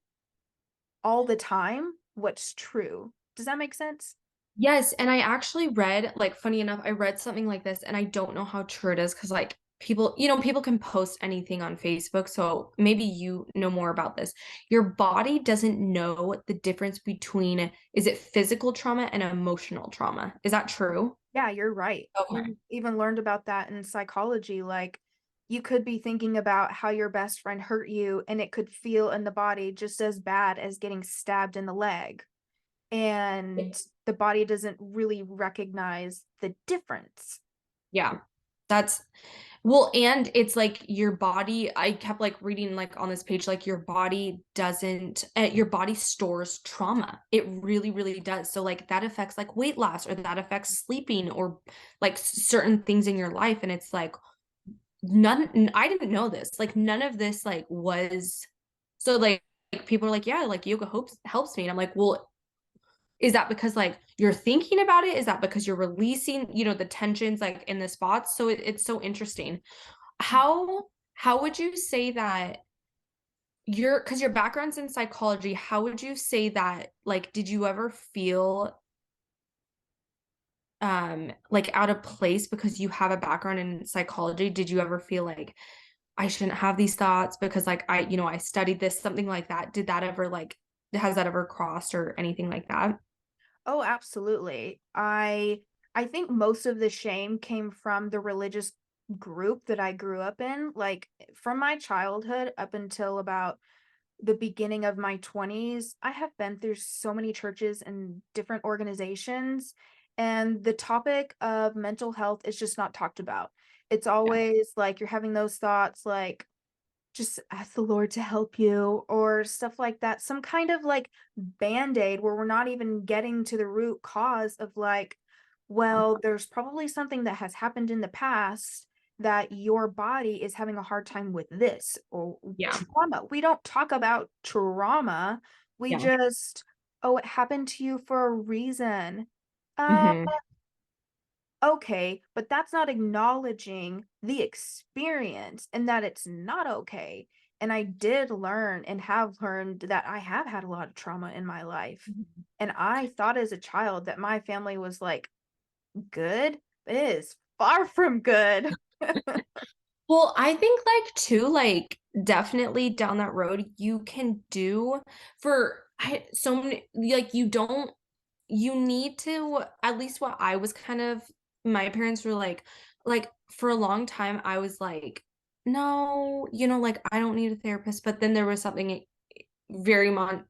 all the time what's true. Does that make sense? Yes, and I actually read, like, funny enough, I read something like this, and I don't know how true it is because, like, people, people can post anything on Facebook. So maybe you know more about this. Your body doesn't know the difference between, is it physical trauma and emotional trauma? Is that true? Yeah, you're right. Okay. We even learned about that in psychology. Like, you could be thinking about how your best friend hurt you, and it could feel in the body just as bad as getting stabbed in the leg. And the body doesn't really recognize the difference. Yeah. That's well, and it's like your body, I kept like reading like on this page, like your body doesn't, your body stores trauma. It really, really does. So like that affects like weight loss or that affects sleeping or like certain things in your life. And it's like I didn't know this. Like none of this like was, so like people are like, yeah, like yoga helps me. And I'm like, well, is that because like you're thinking about it? Is that because you're releasing, the tensions like in the spots? So it's so interesting. How would you say that because your background's in psychology, how would you say that like did you ever feel like out of place because you have a background in psychology? Did you ever feel like I shouldn't have these thoughts because like I studied this, something like that? Did that ever like has that ever crossed or anything like that? Oh, absolutely. I think most of the shame came from the religious group that I grew up in, like from my childhood up until about the beginning of my 20s, I have been through so many churches and different organizations, and the topic of mental health is just not talked about. It's Yeah. always like you're having those thoughts like, just ask the Lord to help you or stuff like that. Some kind of like band-aid where we're not even getting to the root cause of like, well, there's probably something that has happened in the past that your body is having a hard time with this or Yeah. trauma. We don't talk about trauma. We Yeah. just, oh, it happened to you for a reason. Uh, Hmm. okay, but that's not acknowledging the experience and that it's not okay. And I did learn and have learned that I have had a lot of trauma in my life. And I thought as a child that my family was like good, but it is far from good. Well, I think like too, like definitely down that road, you can do for so many like you need to at least what I was kind of my parents were like for a long time I was like, no, like I don't need a therapist. But then there was something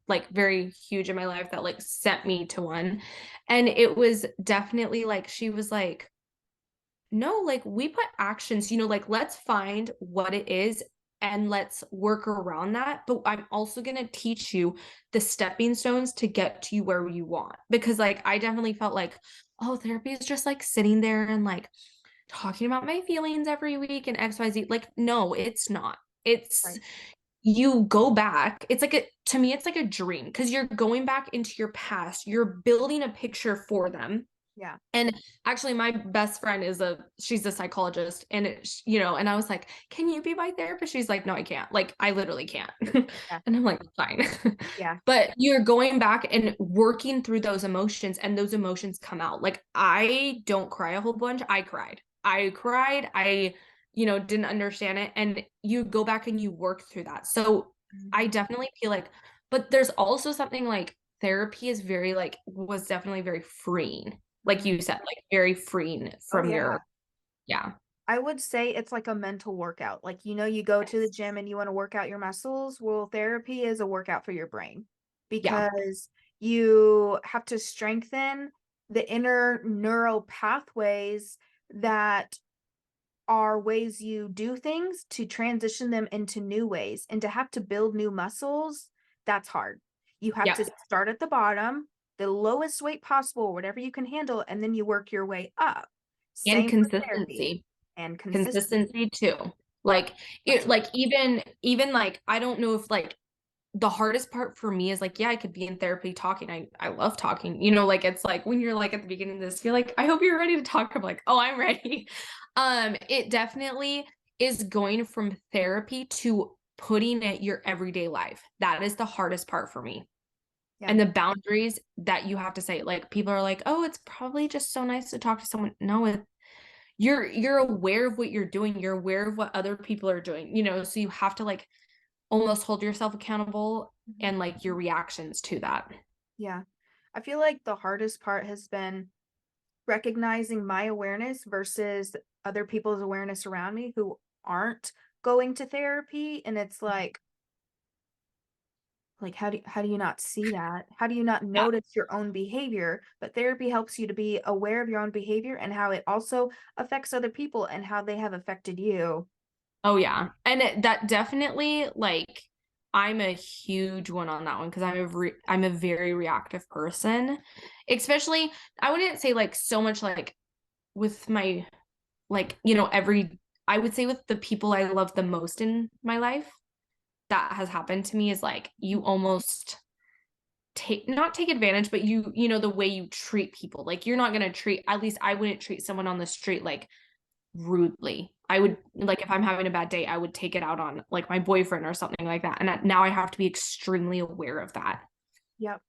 like very huge in my life that like sent me to one. And it was definitely like she was like, no, like we put actions, like let's find what it is and let's work around that. But I'm also going to teach you the stepping stones to get to you where you want. Because like I definitely felt like, oh, therapy is just like sitting there and like talking about my feelings every week and XYZ. Like, no, it's not. It's Right. you go back. It's like to me, it's like a dream because you're going back into your past, you're building a picture for them. Yeah. And actually, my best friend she's a psychologist, and and I was like, "Can you be my therapist?" She's like, "No, I can't. Like, I literally can't." Yeah. And I'm like, "Fine." Yeah. But you're going back and working through those emotions, and those emotions come out. Like, I don't cry a whole bunch. I cried. I didn't understand it, and you go back and you work through that. So I Mhm. definitely feel like, but there's also something like therapy is very like was definitely very freeing like Mhm. you said, like very freeing Oh from yeah. your yeah. I would say it's like a mental workout. Like, you go to the Yes. gym and you want to work out your muscles. Well, therapy is a workout for your brain Yeah. because you have to strengthen the inner neural pathways that are ways you do things to transition them into new ways. And to have to build new muscles, that's hard. You have Yeah. to start at the bottom, the lowest weight possible, whatever you can handle, and then you work your way up. And Same for therapy consistency. and consistency. Consistency too. Like it Absolutely. like even like I don't know if like the hardest part for me is like, yeah, I could be in therapy talking. I love talking. Like it's like when you're like at the beginning of this, you're like, I hope you're ready to talk. I'm like, oh, I'm ready. It definitely is going from therapy to putting it your everyday life. That is the hardest part for me. Yeah. And the boundaries that you have to say, like people are like, oh, it's probably just so nice to talk to someone. No, you're aware of what you're doing. You're aware of what other people are doing, so you have to like almost hold yourself accountable Mhm. and like your reactions to that. Yeah. I feel like the hardest part has been recognizing my awareness versus other people's awareness around me who aren't going to therapy. And it's like how do you not see that? How do you not Yeah. notice your own behavior? But therapy helps you to be aware of your own behavior and how it also affects other people and how they have affected you. Oh yeah. And that definitely like I'm a huge one on that one because I'm a very reactive person. Especially I wouldn't say like so much like with my like, every I would say with the people I love the most in my life that has happened to me is like you almost take not take advantage, but the way you treat people. Like you're not going to treat at least I wouldn't treat someone on the street like rudely. I would like if I'm having a bad day, I would take it out on like my boyfriend or something like that. And now I have to be extremely aware of that. Yep.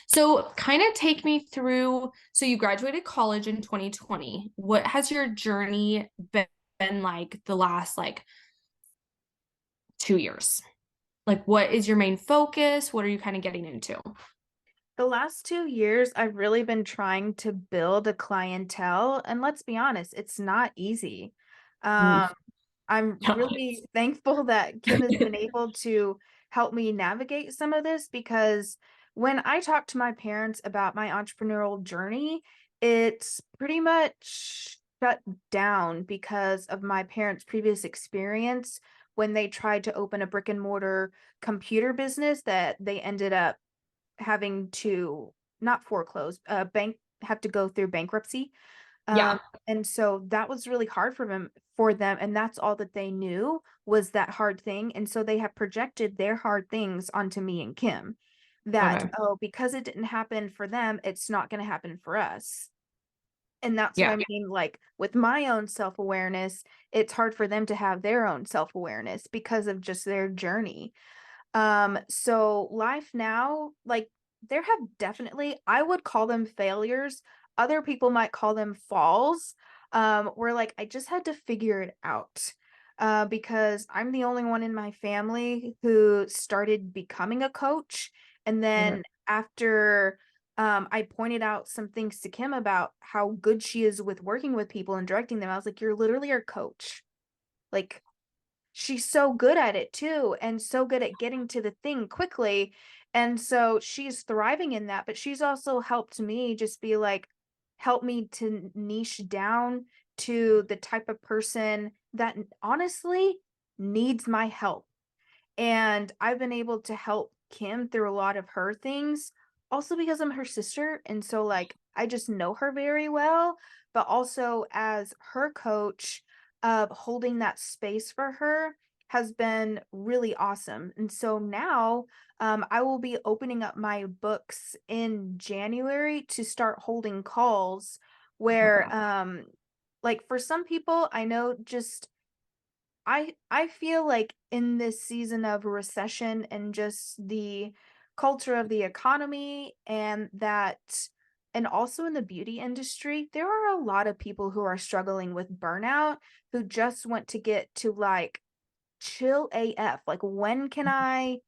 So kind of take me through. So you graduated college in 2020. What has your journey been like the last like 2 years? Like what is your main focus? What are you kind of getting into? The last 2 years, I've really been trying to build a clientele. And let's be honest, it's not easy. Um, Mm. I'm really thankful that Kim has been able to help me navigate some of this because when I talk to my parents about my entrepreneurial journey, it's pretty much shut down because of my parents' previous experience when they tried to open a brick and mortar computer business that they ended up having to not foreclose, bank have to go through bankruptcy. Um, Yeah. and so that was really hard for them, and that's all that they knew was that hard thing. And so they have projected their hard things onto me and Kim that, Okay. oh, because it didn't happen for them, it's not going to happen for us. And that's what Yeah. I mean, like with my own self-awareness, it's hard for them to have their own self-awareness because of just their journey. So life now, like there have definitely, I would call them failures. Other people might call them falls. Where like I just had to figure it out. Because I'm the only one in my family who started becoming a coach. And Okay. then after I pointed out some things to Kim about how good she is with working with people and directing them, I was like, you're literally our coach. Like she's so good at it too and so good at getting to the thing quickly, and so she's thriving in that, but she's also helped me just be like help me to niche down to the type of person that honestly needs my help. And I've been able to help Kim through a lot of her things, also because I'm her sister. And so, like, I just know her very well, but also as her coach, holding that space for her has been really awesome. And so now, I will be opening up my books in January to start holding calls where, like, for some people, I know just I feel like in this season of recession and just the culture of the economy and that and also in the beauty industry, there are a lot of people who are struggling with burnout who just want to get to like chill AF. Like when can I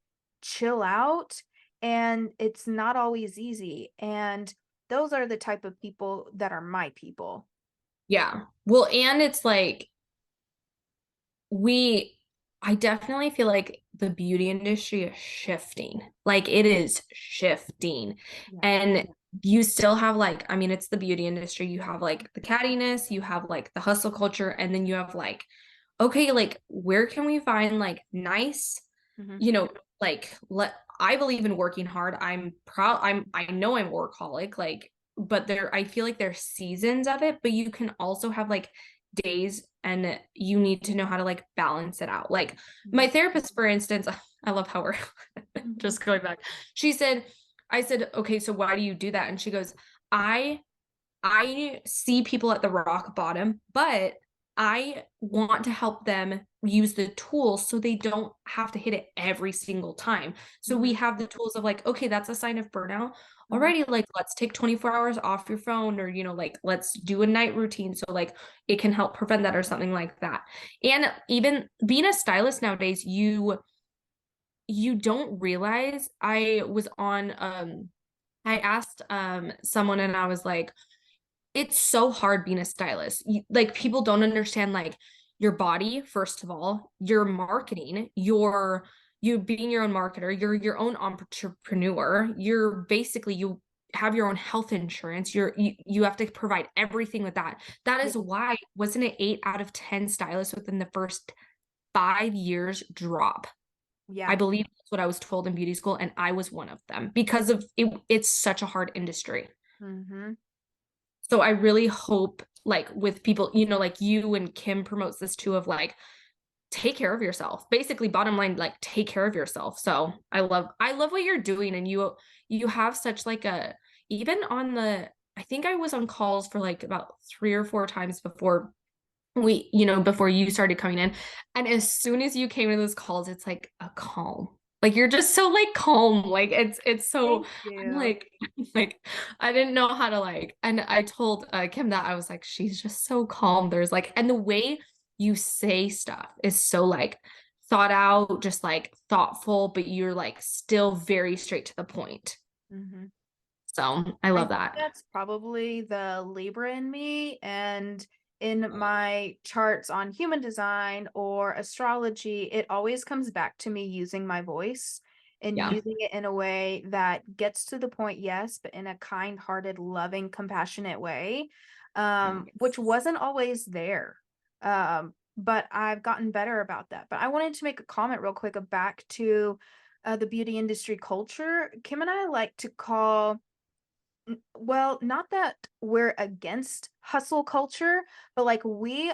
chill out? And it's not always easy. And those are the type of people that are my people. Yeah. Well, and it's like we I definitely feel like the beauty industry is shifting. Like it is shifting. Yeah. And you still have like, I mean, it's the beauty industry. You have like the cattiness, you have like the hustle culture, and then you have like, okay, like where can we find like nice, Hmm. you know, like let I believe in working hard. I know I'm workaholic, like, but there I feel like there's seasons of it, but you can also have like days and you need to know how to like balance it out. Like my therapist, for instance, I love how we're Hmm. just going back. She said, I said, okay, so why do you do that? And she goes, I I see people at the rock bottom, but I want to help them use the tools so they don't have to hit it every single time. So we Hmm. have the tools of like, okay, that's a sign of burnout. Hmm. Alrighty, like let's take 24 hours off your phone or like let's do a night routine so like it can help prevent that or something like that. And even being a stylist nowadays, you don't realize I was on I asked someone and I was like, it's so hard being a stylist. Like people don't understand like your body, first of all, your marketing, you being your own marketer, you're your own entrepreneur. You're basically you have your own health insurance. You have to provide everything with that. That Yeah. is why wasn't it 8 out of 10 stylists within the first 5 years drop? I Yeah. believe that's what I was told in beauty school, and I was one of them because of it, it's such a hard industry. Mhm. So I really hope like with people, like you and Kim promotes this too of like take care of yourself. Basically, bottom line, like take care of yourself. So I love what you're doing and you have such like a even on the I think I was on calls for like about 3 or 4 times before you started coming in. And as soon as you came to those calls, it's like a calm. Like you're just so like calm. Like it's so Thank I'm you. like like I didn't know how to like and I told Kim that I was like, she's just so calm. There's like and the way you say stuff is so like thought out, just like thoughtful, but you're like still very straight to the point. Mhm. So I I love think that. that's probably the Libra in me, and in my charts on human design or astrology, it always comes back to me using my voice and Yeah. using it in a way that gets to the point, yes, but in a kind-hearted, loving, compassionate way, which wasn't always there. But I've gotten better about that. But I wanted to make a comment real quick back to the beauty industry culture. Kim and I like to call, well, not that we're against hustle culture, but like we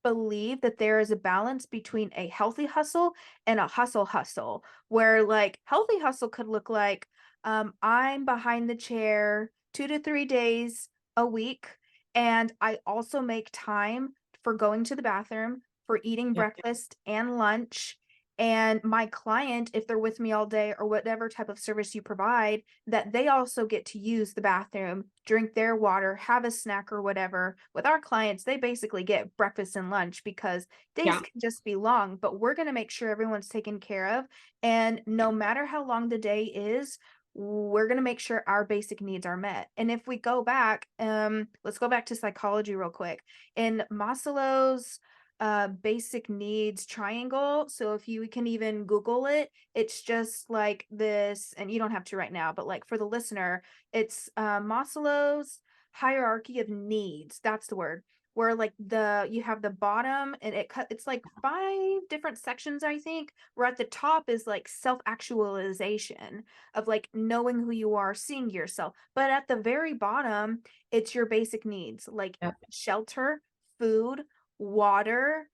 believe that there is a balance between a healthy hustle and a hustle, where like healthy hustle could look like I'm behind the chair 2 to 3 days a week, and I also make time for going to the bathroom, for eating Yeah. breakfast and lunch. And my client, if they're with me all day or whatever type of service you provide, that they also get to use the bathroom, drink their water, have a snack or whatever. With our clients, they basically get breakfast and lunch because days Yeah. can just be long, but we're going to make sure everyone's taken care of. And no matter how long the day is, we're going to make sure our basic needs are met. And if we go back, let's go back to psychology real quick. In Maslow's basic needs triangle, so if you can even Google it, it's just like this, and you don't have to right now, but like for the listener, it's Maslow's hierarchy of needs. That's the word. Where like you have the bottom, and it's like 5 different sections, I think. Where at the top is like self-actualization of like knowing who you are, seeing yourself. But at the very bottom, it's your basic needs like Yep. shelter, food, water,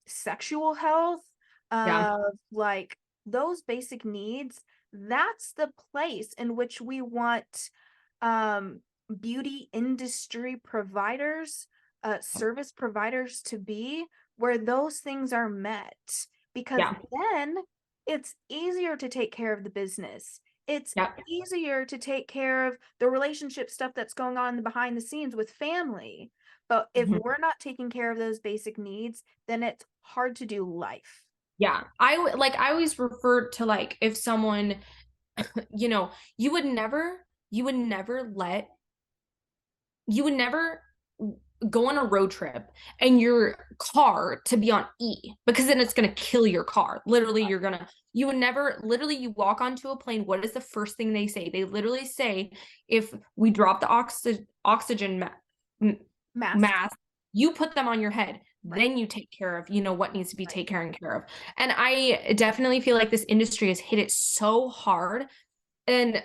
sexual health, Yeah. like those basic needs. That's the place in which we want um beauty industry providers, service providers to be, where those things are met, because Yeah. then it's easier to take care of the business. It's Yeah. easier to take care of the relationship stuff that's going on behind the scenes with family. But if Mhm. we're not taking care of those basic needs, then it's hard to do life. Yeah. I always refer to like if someone, you know, you would never let you would never go on a road trip and your car to be on E because then it's going to kill your car. Literally, you would never, literally, you walk onto a plane. What is the first thing they say? They literally say, if we drop the oxygen Mask. mask, you put them on your head. Right. Then you take care of, what needs to be Right. taken care of. And I definitely feel like this industry has hit it so hard. And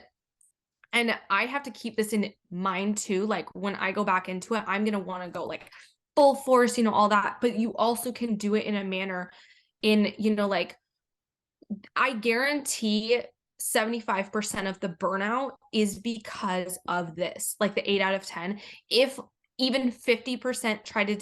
I have to keep this in mind too. Like when I go back into it, I'm going to want to go like full force, all that. But you also can do it in a manner in, like I guarantee 75% of the burnout is because of this, like the 8 out of 10. If even 50% tried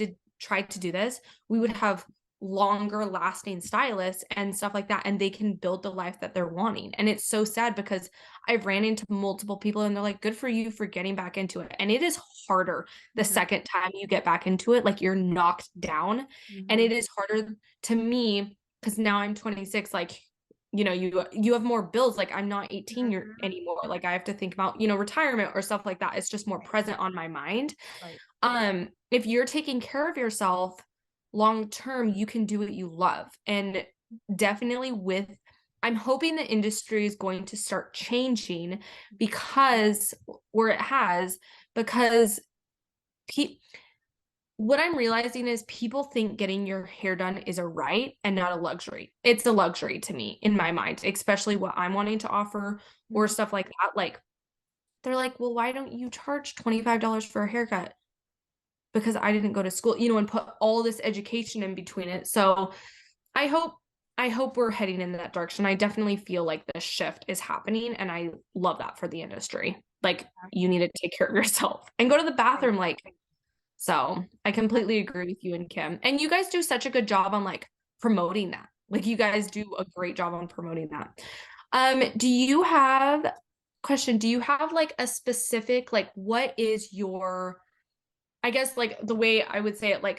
to do this, we would have longer lasting stylists and stuff like that, and they can build the life that they're wanting. And it's so sad because I've ran into multiple people and they're like, good for you for getting back into it. And it is harder the Mm-hmm. second time you get back into it, like you're knocked down. And Mm-hmm. it is harder to me because now I'm 26, like you have more bills. Like I'm not 18 year Mm-hmm. anymore. Like I have to think about, retirement or stuff like that. It's just more Right. present on my mind. Right. If you're taking care of yourself long term, you can do what you love. And definitely I'm hoping the industry is going to start changing because, or it has, because what I'm realizing is people think getting your hair done is a right and not a luxury. It's a luxury to me in my mind, especially what I'm wanting to offer or Mm-hmm. stuff like that. Like they're like, well, why don't you charge $25 for a haircut? Because I didn't go to school, and put all this education in between it. So I hope I hope we're heading in that direction. I definitely feel like this shift is happening and I love that for the industry. Like you need to take care of yourself and go to the Right. bathroom like so I completely agree with you and Kim. And you guys do such a good job on like promoting that. Like you guys do a great job on promoting that. Do you have question, do you have like a specific like what is your I guess like the way I would say it like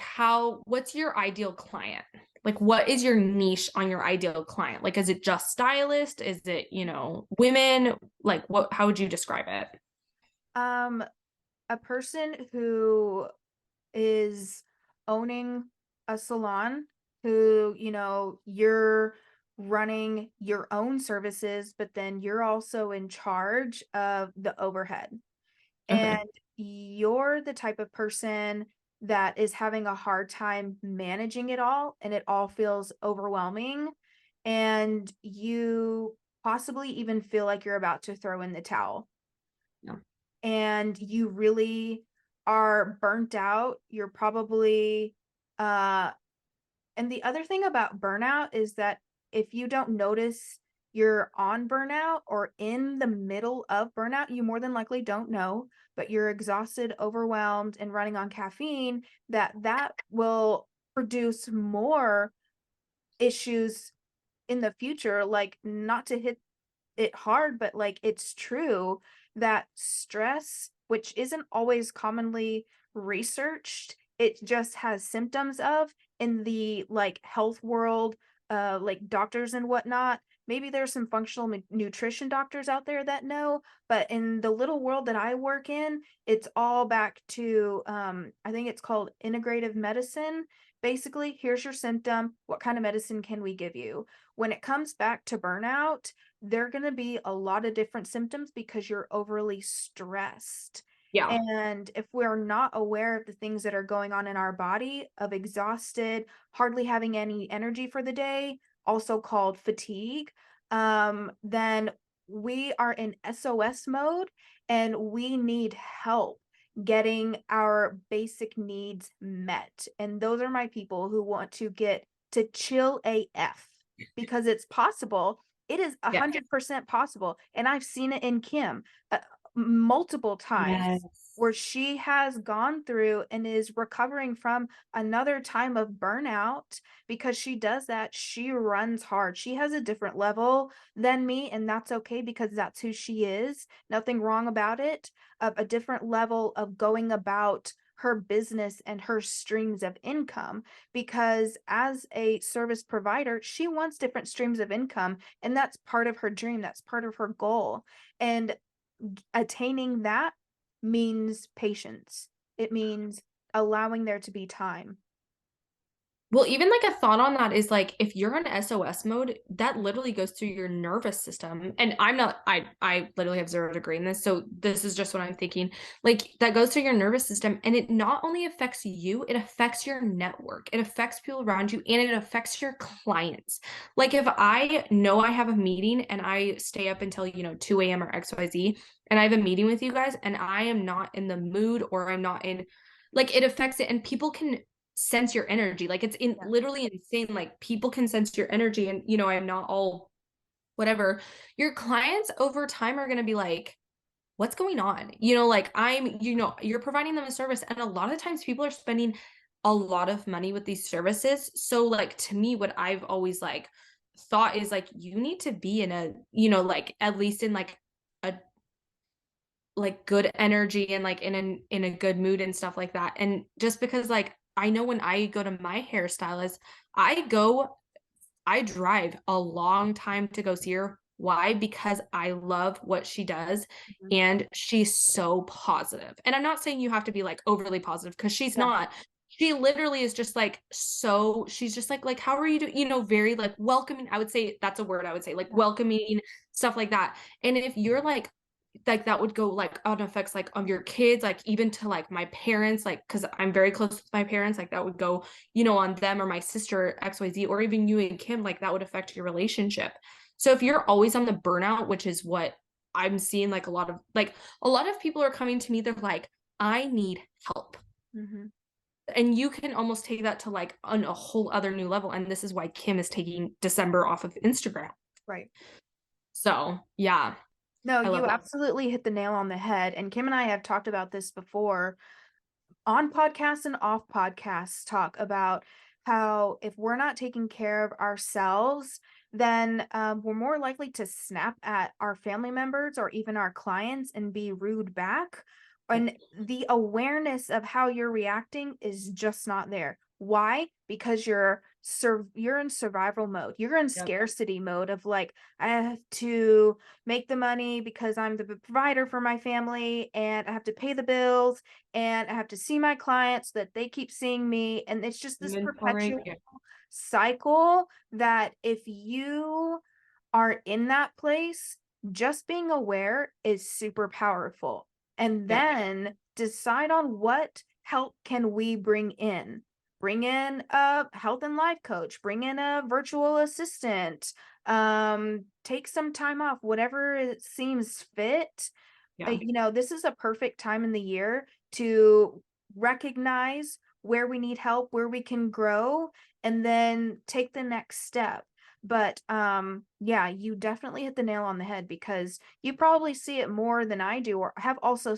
what's your ideal client? Like what is your niche on your ideal client? Like is it just stylist? Is it, women? Like how would you describe it? Um, a person who is owning a salon, who, you're running your own services, but then you're also in charge of the overhead. And Mhm. you're the type of person that is having a hard time managing it all, and it all feels overwhelming. And you possibly even feel like you're about to throw in the towel. Yeah. And you really are burnt out. You're probably, uh, and the other thing about burnout is that if you don't notice you're on burnout or in the middle of burnout, you more than likely don't know, but you're exhausted, overwhelmed, and running on caffeine, that will produce more issues in the future. Like, not to hit it hard, but like, it's true that stress, which isn't always commonly researched, it just has symptoms of in the like health world, like doctors and whatnot. Maybe there's some functional nutrition doctors out there that know, but in the little world that I work in, it's all back to I think it's called integrative medicine. Basically, here's your symptom. What kind of medicine can we give you? When it comes back to burnout, there are going to be a lot of different symptoms because you're overly stressed. Yeah. And if we're not aware of the things that are going on in our body, of exhausted, hardly having any energy for the day, also called fatigue, then we are in SOS mode and we need help getting our basic needs met. And those are my people who want to get to chill AF, because it's possible. It is Yeah. 100% possible. And I've seen it in Kim multiple times Yes. where she has gone through and is recovering from another time of burnout. Because she does that, she runs hard. She has a different level than me, and that's okay because that's who she is. Nothing wrong about it. A different level of going about her business and her streams of income, because as a service provider, she wants different streams of income, and that's part of her dream, that's part of her goal. And attaining that means patience. It means allowing there to be time. Well, even like a thought on that is like if you're in SOS mode, that literally goes through your nervous system. And I literally have 0 degree in this. So this is just what I'm thinking. Like that goes through your nervous system and it not only affects you, it affects your network. It affects people around you and it affects your clients. Like if I know I have a meeting and I stay up until, 2 a.m. or XYZ, and I have a meeting with you guys and I am not in the mood or I'm not in like it affects it and people can sense your energy. Like it's in Yeah. literally insane. Like people can sense your energy and I'm not all whatever. Your clients over time are going to be like, what's going on? Like you're providing them a service and a lot of times people are spending a lot of money with these services. So like to me what I've always like thought is like you need to be in a, like at least in like a like good energy and like in a good mood and stuff like that. And just because like I know when I go to my hairstylist, I drive a long time to go see her. Why? Because I love what she does Mhm. and she's so positive. And I'm not saying you have to be like overly positive because she's Yeah. not. She literally is just like so she's just like how are you doing? Very like welcoming. I would say that's a word I would say like Yeah. welcoming stuff like that. And if you're like that would go like on effects like on your kids, like even to like my parents, like because I'm very close with my parents, like that would go on them or my sister XYZ or even you and Kim, like that would affect your relationship. So if you're always on the burnout, which is what I'm seeing, like a lot of people are coming to me, they're like, I need help. Mhm. And you can almost take that to like on a whole other new level. And this is why Kim is taking December off of Instagram. Right. So yeah, No, I love you that. absolutely hit the nail on the head. And Kim and I have talked about this before on podcasts and off podcasts, talk about how if we're not taking care of ourselves, then we're more likely to snap at our family members or even our clients and be rude back. Yeah. And the awareness of how you're reacting is just not there. Why? Because you're in survival mode. You're in Yep. scarcity mode of like, I have to make the money because I'm the provider for my family, and I have to pay the bills, and I have to see my clients so that they keep seeing me. And it's just this Inventory. perpetual Yeah. cycle that if you are in that place, just being aware is super powerful. And Yep. then decide on what help can we bring in. Bring in a health and life coach, bring in a virtual assistant, take some time off, whatever it seems fit. Yeah. This is a perfect time in the year to recognize where we need help, where we can grow, and then take the next step. But yeah, you definitely hit the nail on the head, because you probably see it more than I do, or have also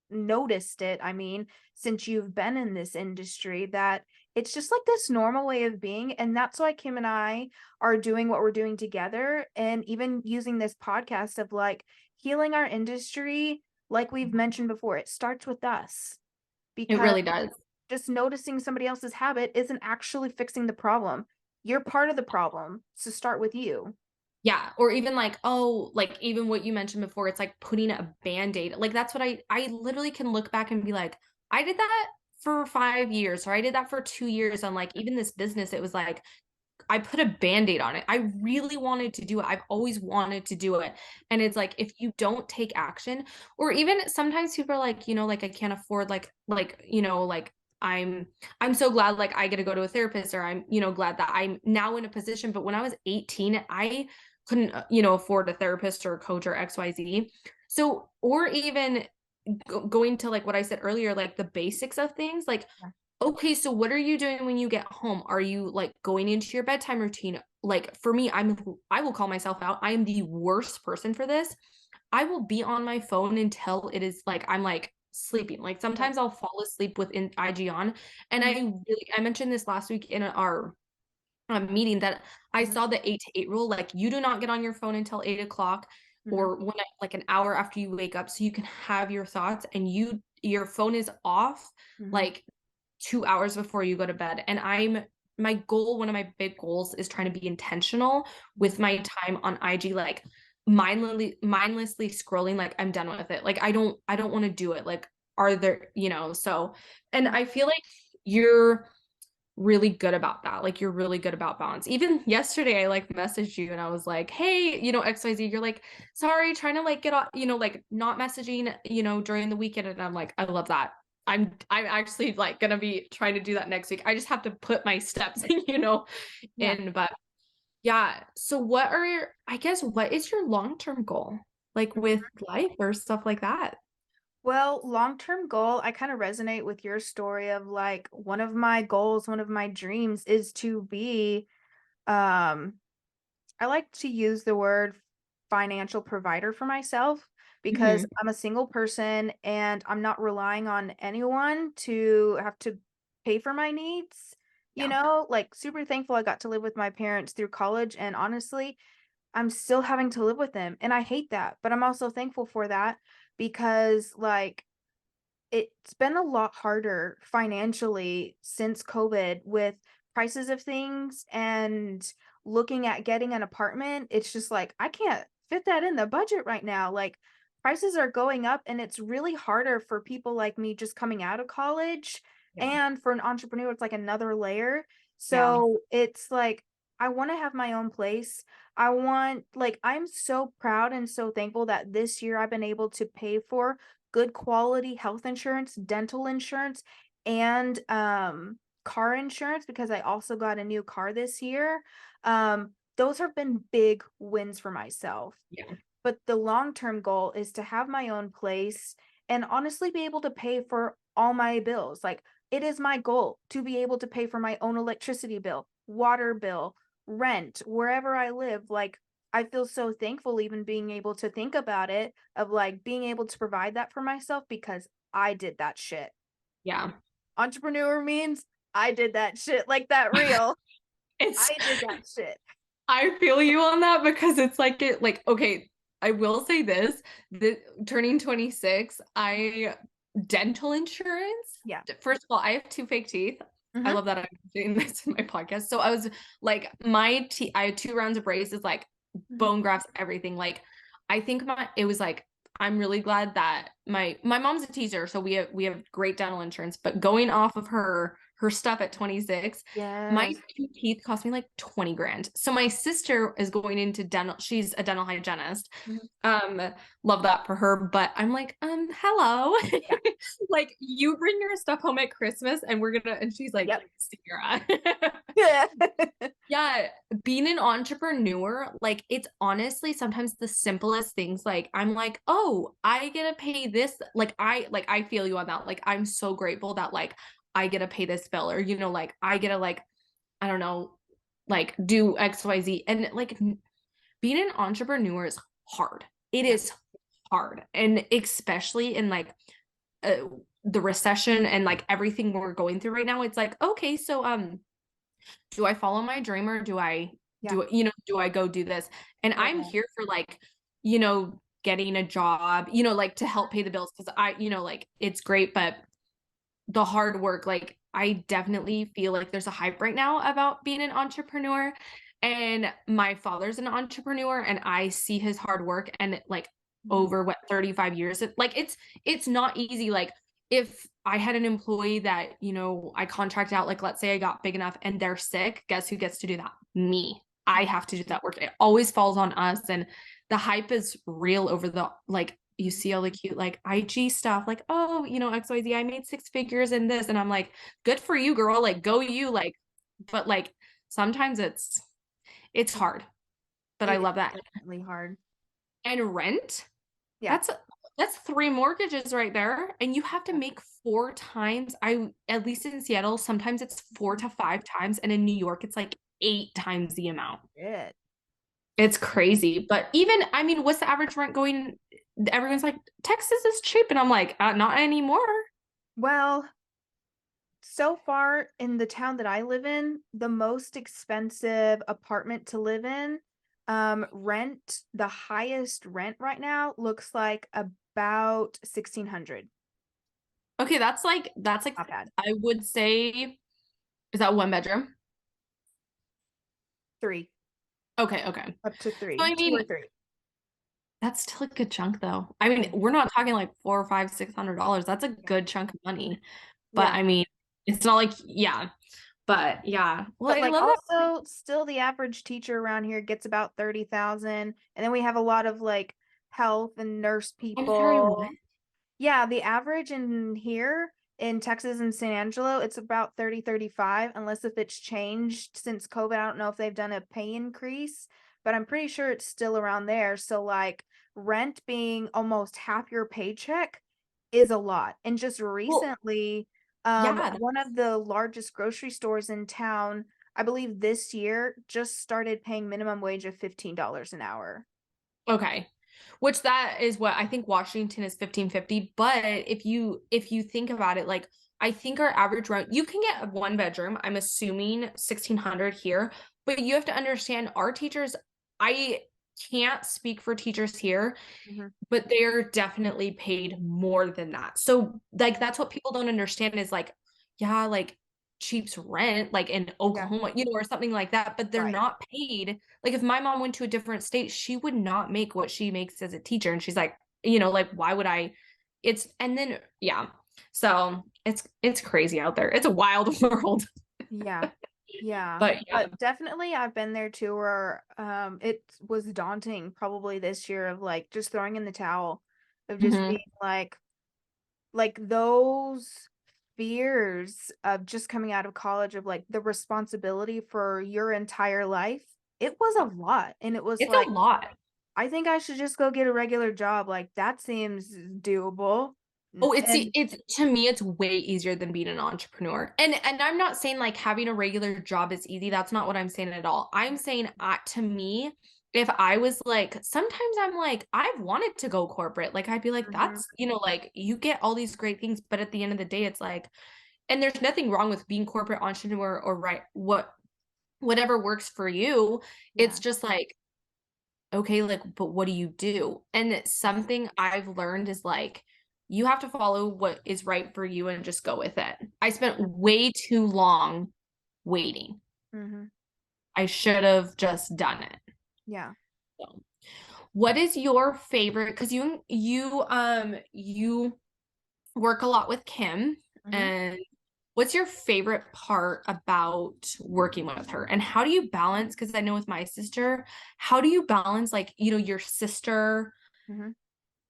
noticed it. I mean, since you've been in this industry, that it's just like this normal way of being. And that's why Kim and I are doing what we're doing together, and even using this podcast of like healing our industry. Like we've mentioned before, it starts with us, It because really does. just noticing somebody else's habit isn't actually fixing the problem. You're part of the problem. So start with you. Yeah, or even like, oh, like even what you mentioned before, it's like putting a Band-Aid. Like that's what I literally can look back and be like, I did that for 5 years, or I did that for 2 years on like even this business. It was like I put a Band-Aid on it. I really wanted to do it. I've always wanted to do it. And it's like if you don't take action, or even sometimes people are like, like I can't afford like I'm so glad like I get to go to a therapist, or I'm, glad that I'm now in a position. But when I was 18, I couldn't, afford a therapist or a coach or XYZ. So, or even going to like what I said earlier, like the basics of things, like okay, so what are you doing when you get home? Are you like going into your bedtime routine? Like for me, I will call myself out. I am the worst person for this. I will be on my phone until it is like I'm like sleeping. Like Yeah. sometimes I'll fall asleep with IG on. And Mhm, I mentioned this last week in our meeting that I mhm, saw the 8 to 8 rule. Like you do not get on your phone until 8 o'clock, mhm, or like an hour after you wake up, so you can have your thoughts, and your phone is off mhm, like 2 hours before you go to bed. And my goal, one of my big goals, is trying to be intentional mhm. with my time on IG, like mindlessly scrolling. Like I'm done with it. Like I don't want to do it. Like are there, so, and I feel like you're really good about that. Like you're really good about balance. Even yesterday I like messaged you and I was like, "Hey, XYZ." You're like, "Sorry, trying to like get off, like not messaging, during the weekend." And I'm like, "I love that." I'm actually like gonna be trying to do that next week. I just have to put my steps, Yeah. in. But yeah. So I guess what is your long-term goal? Like with life or stuff like that? Well, long-term goal, I kind of resonate with your story of like one of my goals, one of my dreams is to be, um, I like to use the word financial provider for myself, because Hmm. I'm a single person and I'm not relying on anyone to have to pay for my needs. Yeah. Like super thankful I got to live with my parents through college, and honestly, I'm still having to live with them, and I hate that, but I'm also thankful for that, because like it's been a lot harder financially since COVID with prices of things, and looking at getting an apartment. It's just like, I can't fit that in the budget right now. Like, prices are going up, and it's really harder for people like me just coming out of college. Yeah. And for an entrepreneur, it's like another layer. Yeah. So it's like, I want to have my own place. I'm so proud and so thankful that this year I've been able to pay for good quality health insurance, dental insurance, and car insurance, because I also got a new car this year. Those have been big wins for myself. Yeah. But the long-term goal is to have my own place and honestly be able to pay for all my bills. Like, it is my goal to be able to pay for my own electricity bill, water bill, rent, wherever I live. Like, I feel so thankful even being able to think about it, of like being able to provide that for myself, because I did that shit. Yeah. Entrepreneur means I did that shit, like that real. It's I did that shit. I feel you on that, because it's like okay, I will say this, the turning 26, I dental insurance. Yeah. First of all, I have two fake teeth. I Mhm. love that I'm doing this in my podcast. So I was like, I had 2 rounds of braces, like Mhm. bone grafts, everything. Like, I think it was like, I'm really glad that my mom's a teacher, so we have great dental insurance. But going off of her stuff at 26, my Yes. 2 teeth cost me like 20 grand. So my sister is going into dental. She's a dental hygienist. Mhm. Um, Love that for her. But I'm like, hello. Yeah. Like you bring your stuff home at Christmas and and she's like, Yep. Sierra. Yeah. Yeah, being an entrepreneur, like it's honestly sometimes the simplest things. Like I'm like, oh, I get to pay this. Like I feel you on that. Like I'm so grateful that like I get to pay this bill, or like I get to like, I don't know, like do XYZ. And like being an entrepreneur is hard. It Yeah. is hard. And especially in like uh, the recession and like everything we're going through right now, it's like, okay, so do I follow my dream, or Yeah. do I go do this? And I'm Yeah. here for like, getting a job, like to help pay the bills, because like it's great, but the hard work, like I definitely feel like there's a hype right now about being an entrepreneur. And my father's an entrepreneur and I see his hard work, and like Mhm. over what 35 years, like it's not easy. Like if I had an employee that, I contract out, like let's say I got big enough and they're sick, guess who gets to do that? Me. I Yeah. have to do that work. It always falls on us. And the hype is real over the like you Mhm. see all the cute like IG stuff, like, oh, XYZ, I made 6 figures in this. And I'm like, good for you, girl. Like, go you, like, but like sometimes it's hard, but I It is love that. definitely hard. And rent, Yeah. that's that's 3 mortgages right there. And you have to Yeah. make 4 times. At least in Seattle, sometimes it's four Mhm. to five times. And in New York, it's like 8 times the amount. Shit. It's crazy. But even, I mean, what's the average rent going? Everyone's like, Texas is cheap. And I'm like, not anymore. Well, so far in the town that I live in, the most expensive apartment to live in, the highest rent right now looks like about 1,600. Okay, that's like Not bad. I would say, is that 1 bedroom? Three, Okay, okay. up to So three, I two or mean, three. that's still a good chunk though. I mean, Yeah. we're not talking like four or five, $600. That's a Yeah. good chunk of money. But Yeah. I mean, it's not like, yeah. But yeah. Well, But I like love that. also still the average teacher around here gets about 30,000. And then we have a lot of like health and nurse I'm sorry, what? people. Yeah, the average in here in Texas and San Angelo, it's about 30, 35, unless if it's changed since COVID. I don't know if they've done a pay increase, but I'm pretty sure it's still around there. So like rent being almost half your paycheck is a lot. And just Well, recently, yeah, one of the largest grocery stores in town, I believe this year, just started paying minimum wage of $15 an hour. okay. Which that is what I think Washington is 1550. But if you think about it, like I think our average rent, you can get a 1 bedroom, I'm assuming 1600 here, but you have to understand our teachers, I can't speak for teachers here, Mhm. but they're definitely paid more than that. So like that's what people don't understand is like, yeah, like cheap's rent, like in Yeah, Oklahoma, or something like that, but they're right. not paid. Like if my mom went to a different state, she would not make what she makes as a teacher. And she's like, like why would I? And then yeah. So it's crazy out there. It's a wild world. Yeah. Yeah. But yeah. But definitely I've been there too where it was daunting probably this year of like just throwing in the towel of just being Mhm. like those fears of just coming out of college of like the responsibility for your entire life. It was a lot. And it was It's a like, lot. I think I should just go get a regular job. Like that seems doable. Oh, And it's to me it's way easier than being an entrepreneur. And I'm not saying like having a regular job is easy. That's not what I'm saying at all. I'm saying to me, if I was like sometimes I'm like I've wanted to go corporate. Like I'd be like Mhm. that's, like you get all these great things, but at the end of the day it's like, and there's nothing wrong with being corporate entrepreneur or right whatever works for you. It's Yeah. just like okay, like but what do you do? And Yeah. something I've learned is like you have to follow what is right for you and just go with it. I spent way too long waiting. Mhm. I should have just done it. Yeah. So, what is your favorite? Because you work a lot with Kim, Mhm. and what's your favorite part about working with her? And how do you balance? Because I know with my sister, how do you balance like, your sister, Mhm.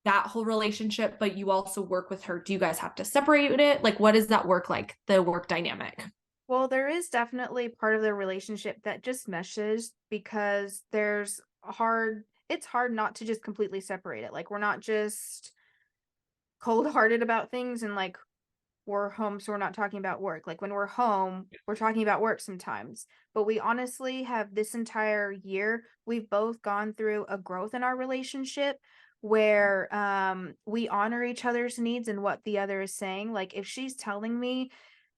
that whole relationship, but you also work with her? Do you guys have to separate it? Like, what does that work like, the work dynamic? Well, there is definitely part of the relationship that just meshes because it's hard not to just completely separate it. Like we're not just cold-hearted about things and like we're home, so we're not talking about work. Like when we're home, we're talking about work sometimes. But we honestly have this entire year, we've both gone through a growth in our relationship where we honor each other's needs and what the other is saying. Like if she's telling me,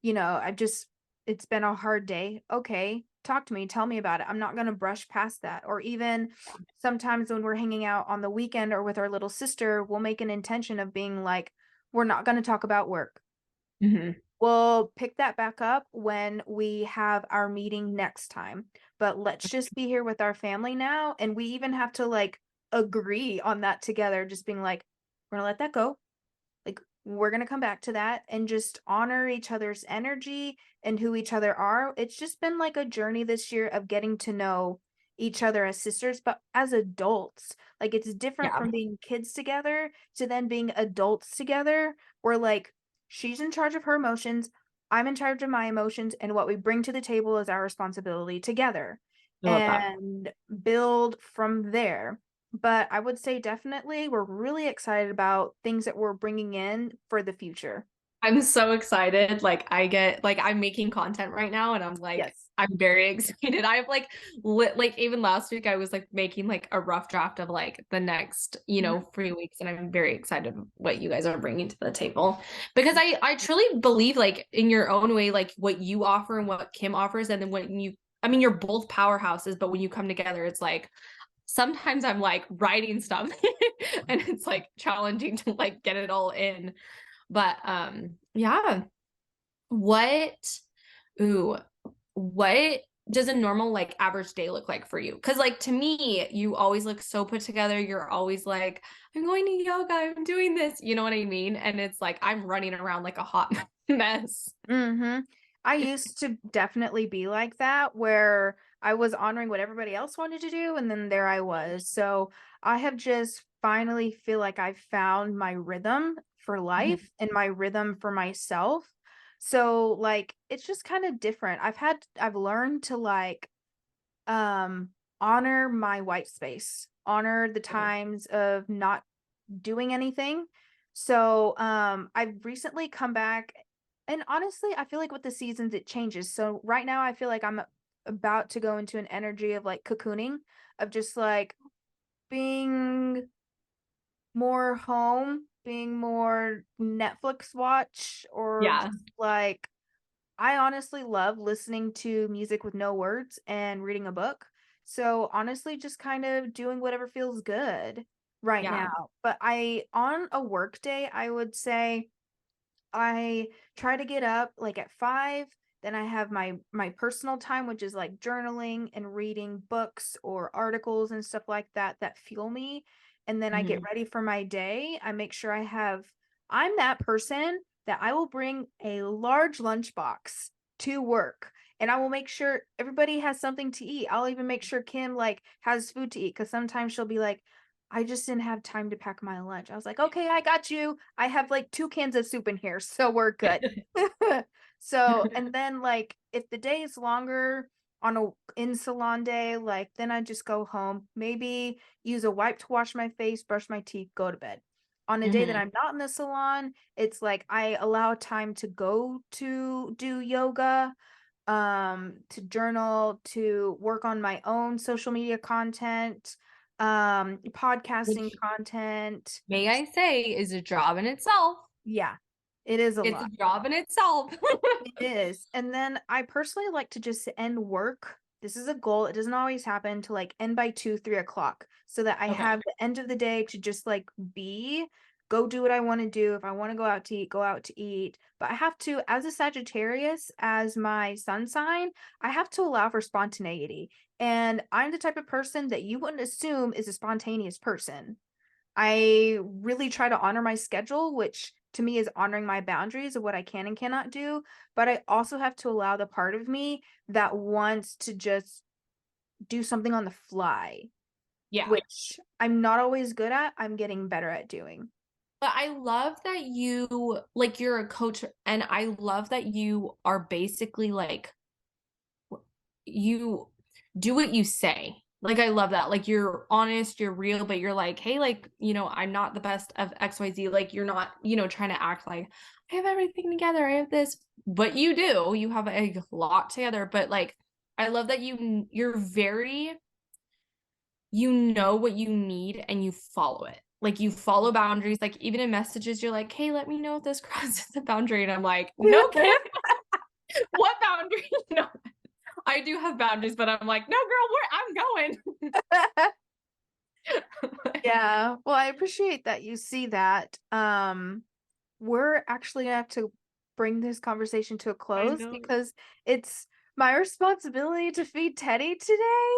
it's been a hard day. Okay, talk to me, tell me about it. I'm not going to brush past that. Or even sometimes when we're hanging out on the weekend or with our little sister, we'll make an intention of being like, we're not going to talk about work. Hmm. We'll pick that back up when we have our meeting next time. But let's just be here with our family now. And we even have to like agree on that together, just being like, we're gonna let that go. Like, we're gonna come back to that and just honor each other's energy and who each other are. It's just been like a journey this year of getting to know each other as sisters, but as adults. Like, it's different Yeah. from being kids together to then being adults together, where like she's in charge of her emotions, I'm in charge of my emotions, and what we bring to the table is our responsibility together I love that. and build from there. But I would say definitely we're really excited about things that we're bringing in for the future. I'm so excited. Like I'm making content right now and Yes. I'm very excited. I have like even last week I was like making like a rough draft of like the next, Mhm. 3 weeks, and I'm very excited what you guys are bringing to the table, because I truly believe like in your own way, like what you offer and what Kim offers, and then I mean, you're both powerhouses, but when you come together, it's like sometimes I'm like writing stuff and it's like challenging to like get it all in. But yeah, what ooh, what does a normal like average day look like for you? Cuz like to me, you always look so put together. You're always like, I'm going to yoga, I'm doing this, you know what I mean? And it's like I'm running around like a hot mess. Mhm. I used to definitely be like that where I was honoring what everybody else wanted to do and then there I was. So, I have just finally feel like I found my rhythm for life and my rhythm for myself. So, like it's just kind of different. I've learned to like um honor my white space, honor the times of not doing anything. So, I've recently come back and honestly, I feel like with the seasons it changes. So right now I feel like I'm about to go into an energy of like cocooning, of just like being more home, being more Netflix watch or Yeah. just like I honestly love listening to music with no words and reading a book. So honestly, just kind of doing whatever feels good right Yeah. now. But on a work day, I would say I try to get up like at 5, then I have my personal time, which is like journaling and reading books or articles and stuff like that that fuel me. And then I get Mhm. ready for my day. I'm that person that I will bring a large lunchbox to work and I will make sure everybody has something to eat. I'll even make sure Kim like has food to eat because sometimes she'll be like, I just didn't have time to pack my lunch. I was like, okay, I got you. I have like 2 cans of soup in here, so we're good. So, and then like if the day is longer on a in salon day, like then I just go home, maybe use a wipe to wash my face, brush my teeth, go to bed. On a day that Mhm. I'm not in the salon, it's like I allow time to go to do yoga, to journal, to work on my own social media content, podcasting Which, content. may I say, is a job in itself. Yeah, it is a It's lot. a job in itself. It is. And then I personally like to just end work. This is a goal. It doesn't always happen to like end by 2, 3 o'clock so that I Okay. have the end of the day to just like be. go do what I want to do. If I want to go out to eat, go out to eat. But I have to, as a Sagittarius, as my sun sign, I have to allow for spontaneity. And I'm the type of person that you wouldn't assume is a spontaneous person. I really try to honor my schedule, which to me is honoring my boundaries of what I can and cannot do. But I also have to allow the part of me that wants to just do something on the fly, Yeah. which I'm not always good at. I'm getting better at doing. But I love that you like you're a coach, and I love that you are basically like you do what you say. Like I love that. Like you're honest, you're real, but you're like, hey, like, I'm not the best of XYZ. Like you're not, trying to act like I have everything together. I have this, but you do. You have a lot together, but like I love that you're very what you need and you follow it. Like you follow boundaries. Like even in messages, you're like, hey, let me know if this crosses the boundary. And I'm like, no, Kim, what boundary? No, I do have boundaries, but I'm like, no, girl, where I'm going. Yeah. Well, I appreciate that you see that. We're actually gonna have to bring this conversation to a I close know. because it's my responsibility to feed Teddy today.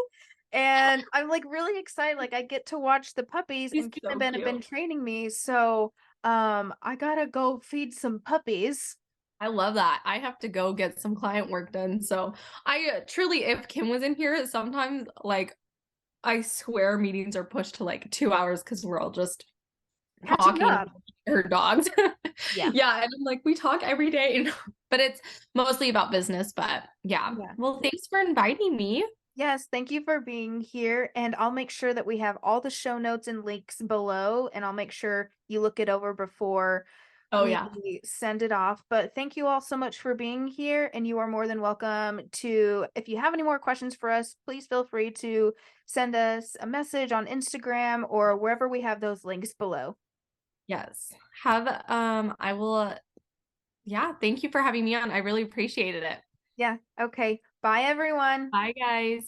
And I'm like really excited. Like I get to watch the puppies He's and Kim and so Ben have been cute. training me. So I gotta go feed some puppies. I love that. I have to go get some client work done. So I truly, if Kim was in here, sometimes like I swear meetings are pushed to like 2 hours because we're all just Catching talking up. her dogs. Yeah. Yeah, and I'm like, we talk every day, but it's mostly about business. But yeah. Yeah. Well, thanks for inviting me. Yes, thank you for being here. And I'll make sure that we have all the show notes and links below, and I'll make sure you look it over before Oh we yeah. send it off. But thank you all so much for being here. And you are more than welcome to, if you have any more questions for us, please feel free to send us a message on Instagram or wherever we have those links below. Yes. I will yeah, thank you for having me on. I really appreciated it. Yeah. Okay. Bye, everyone. Bye guys.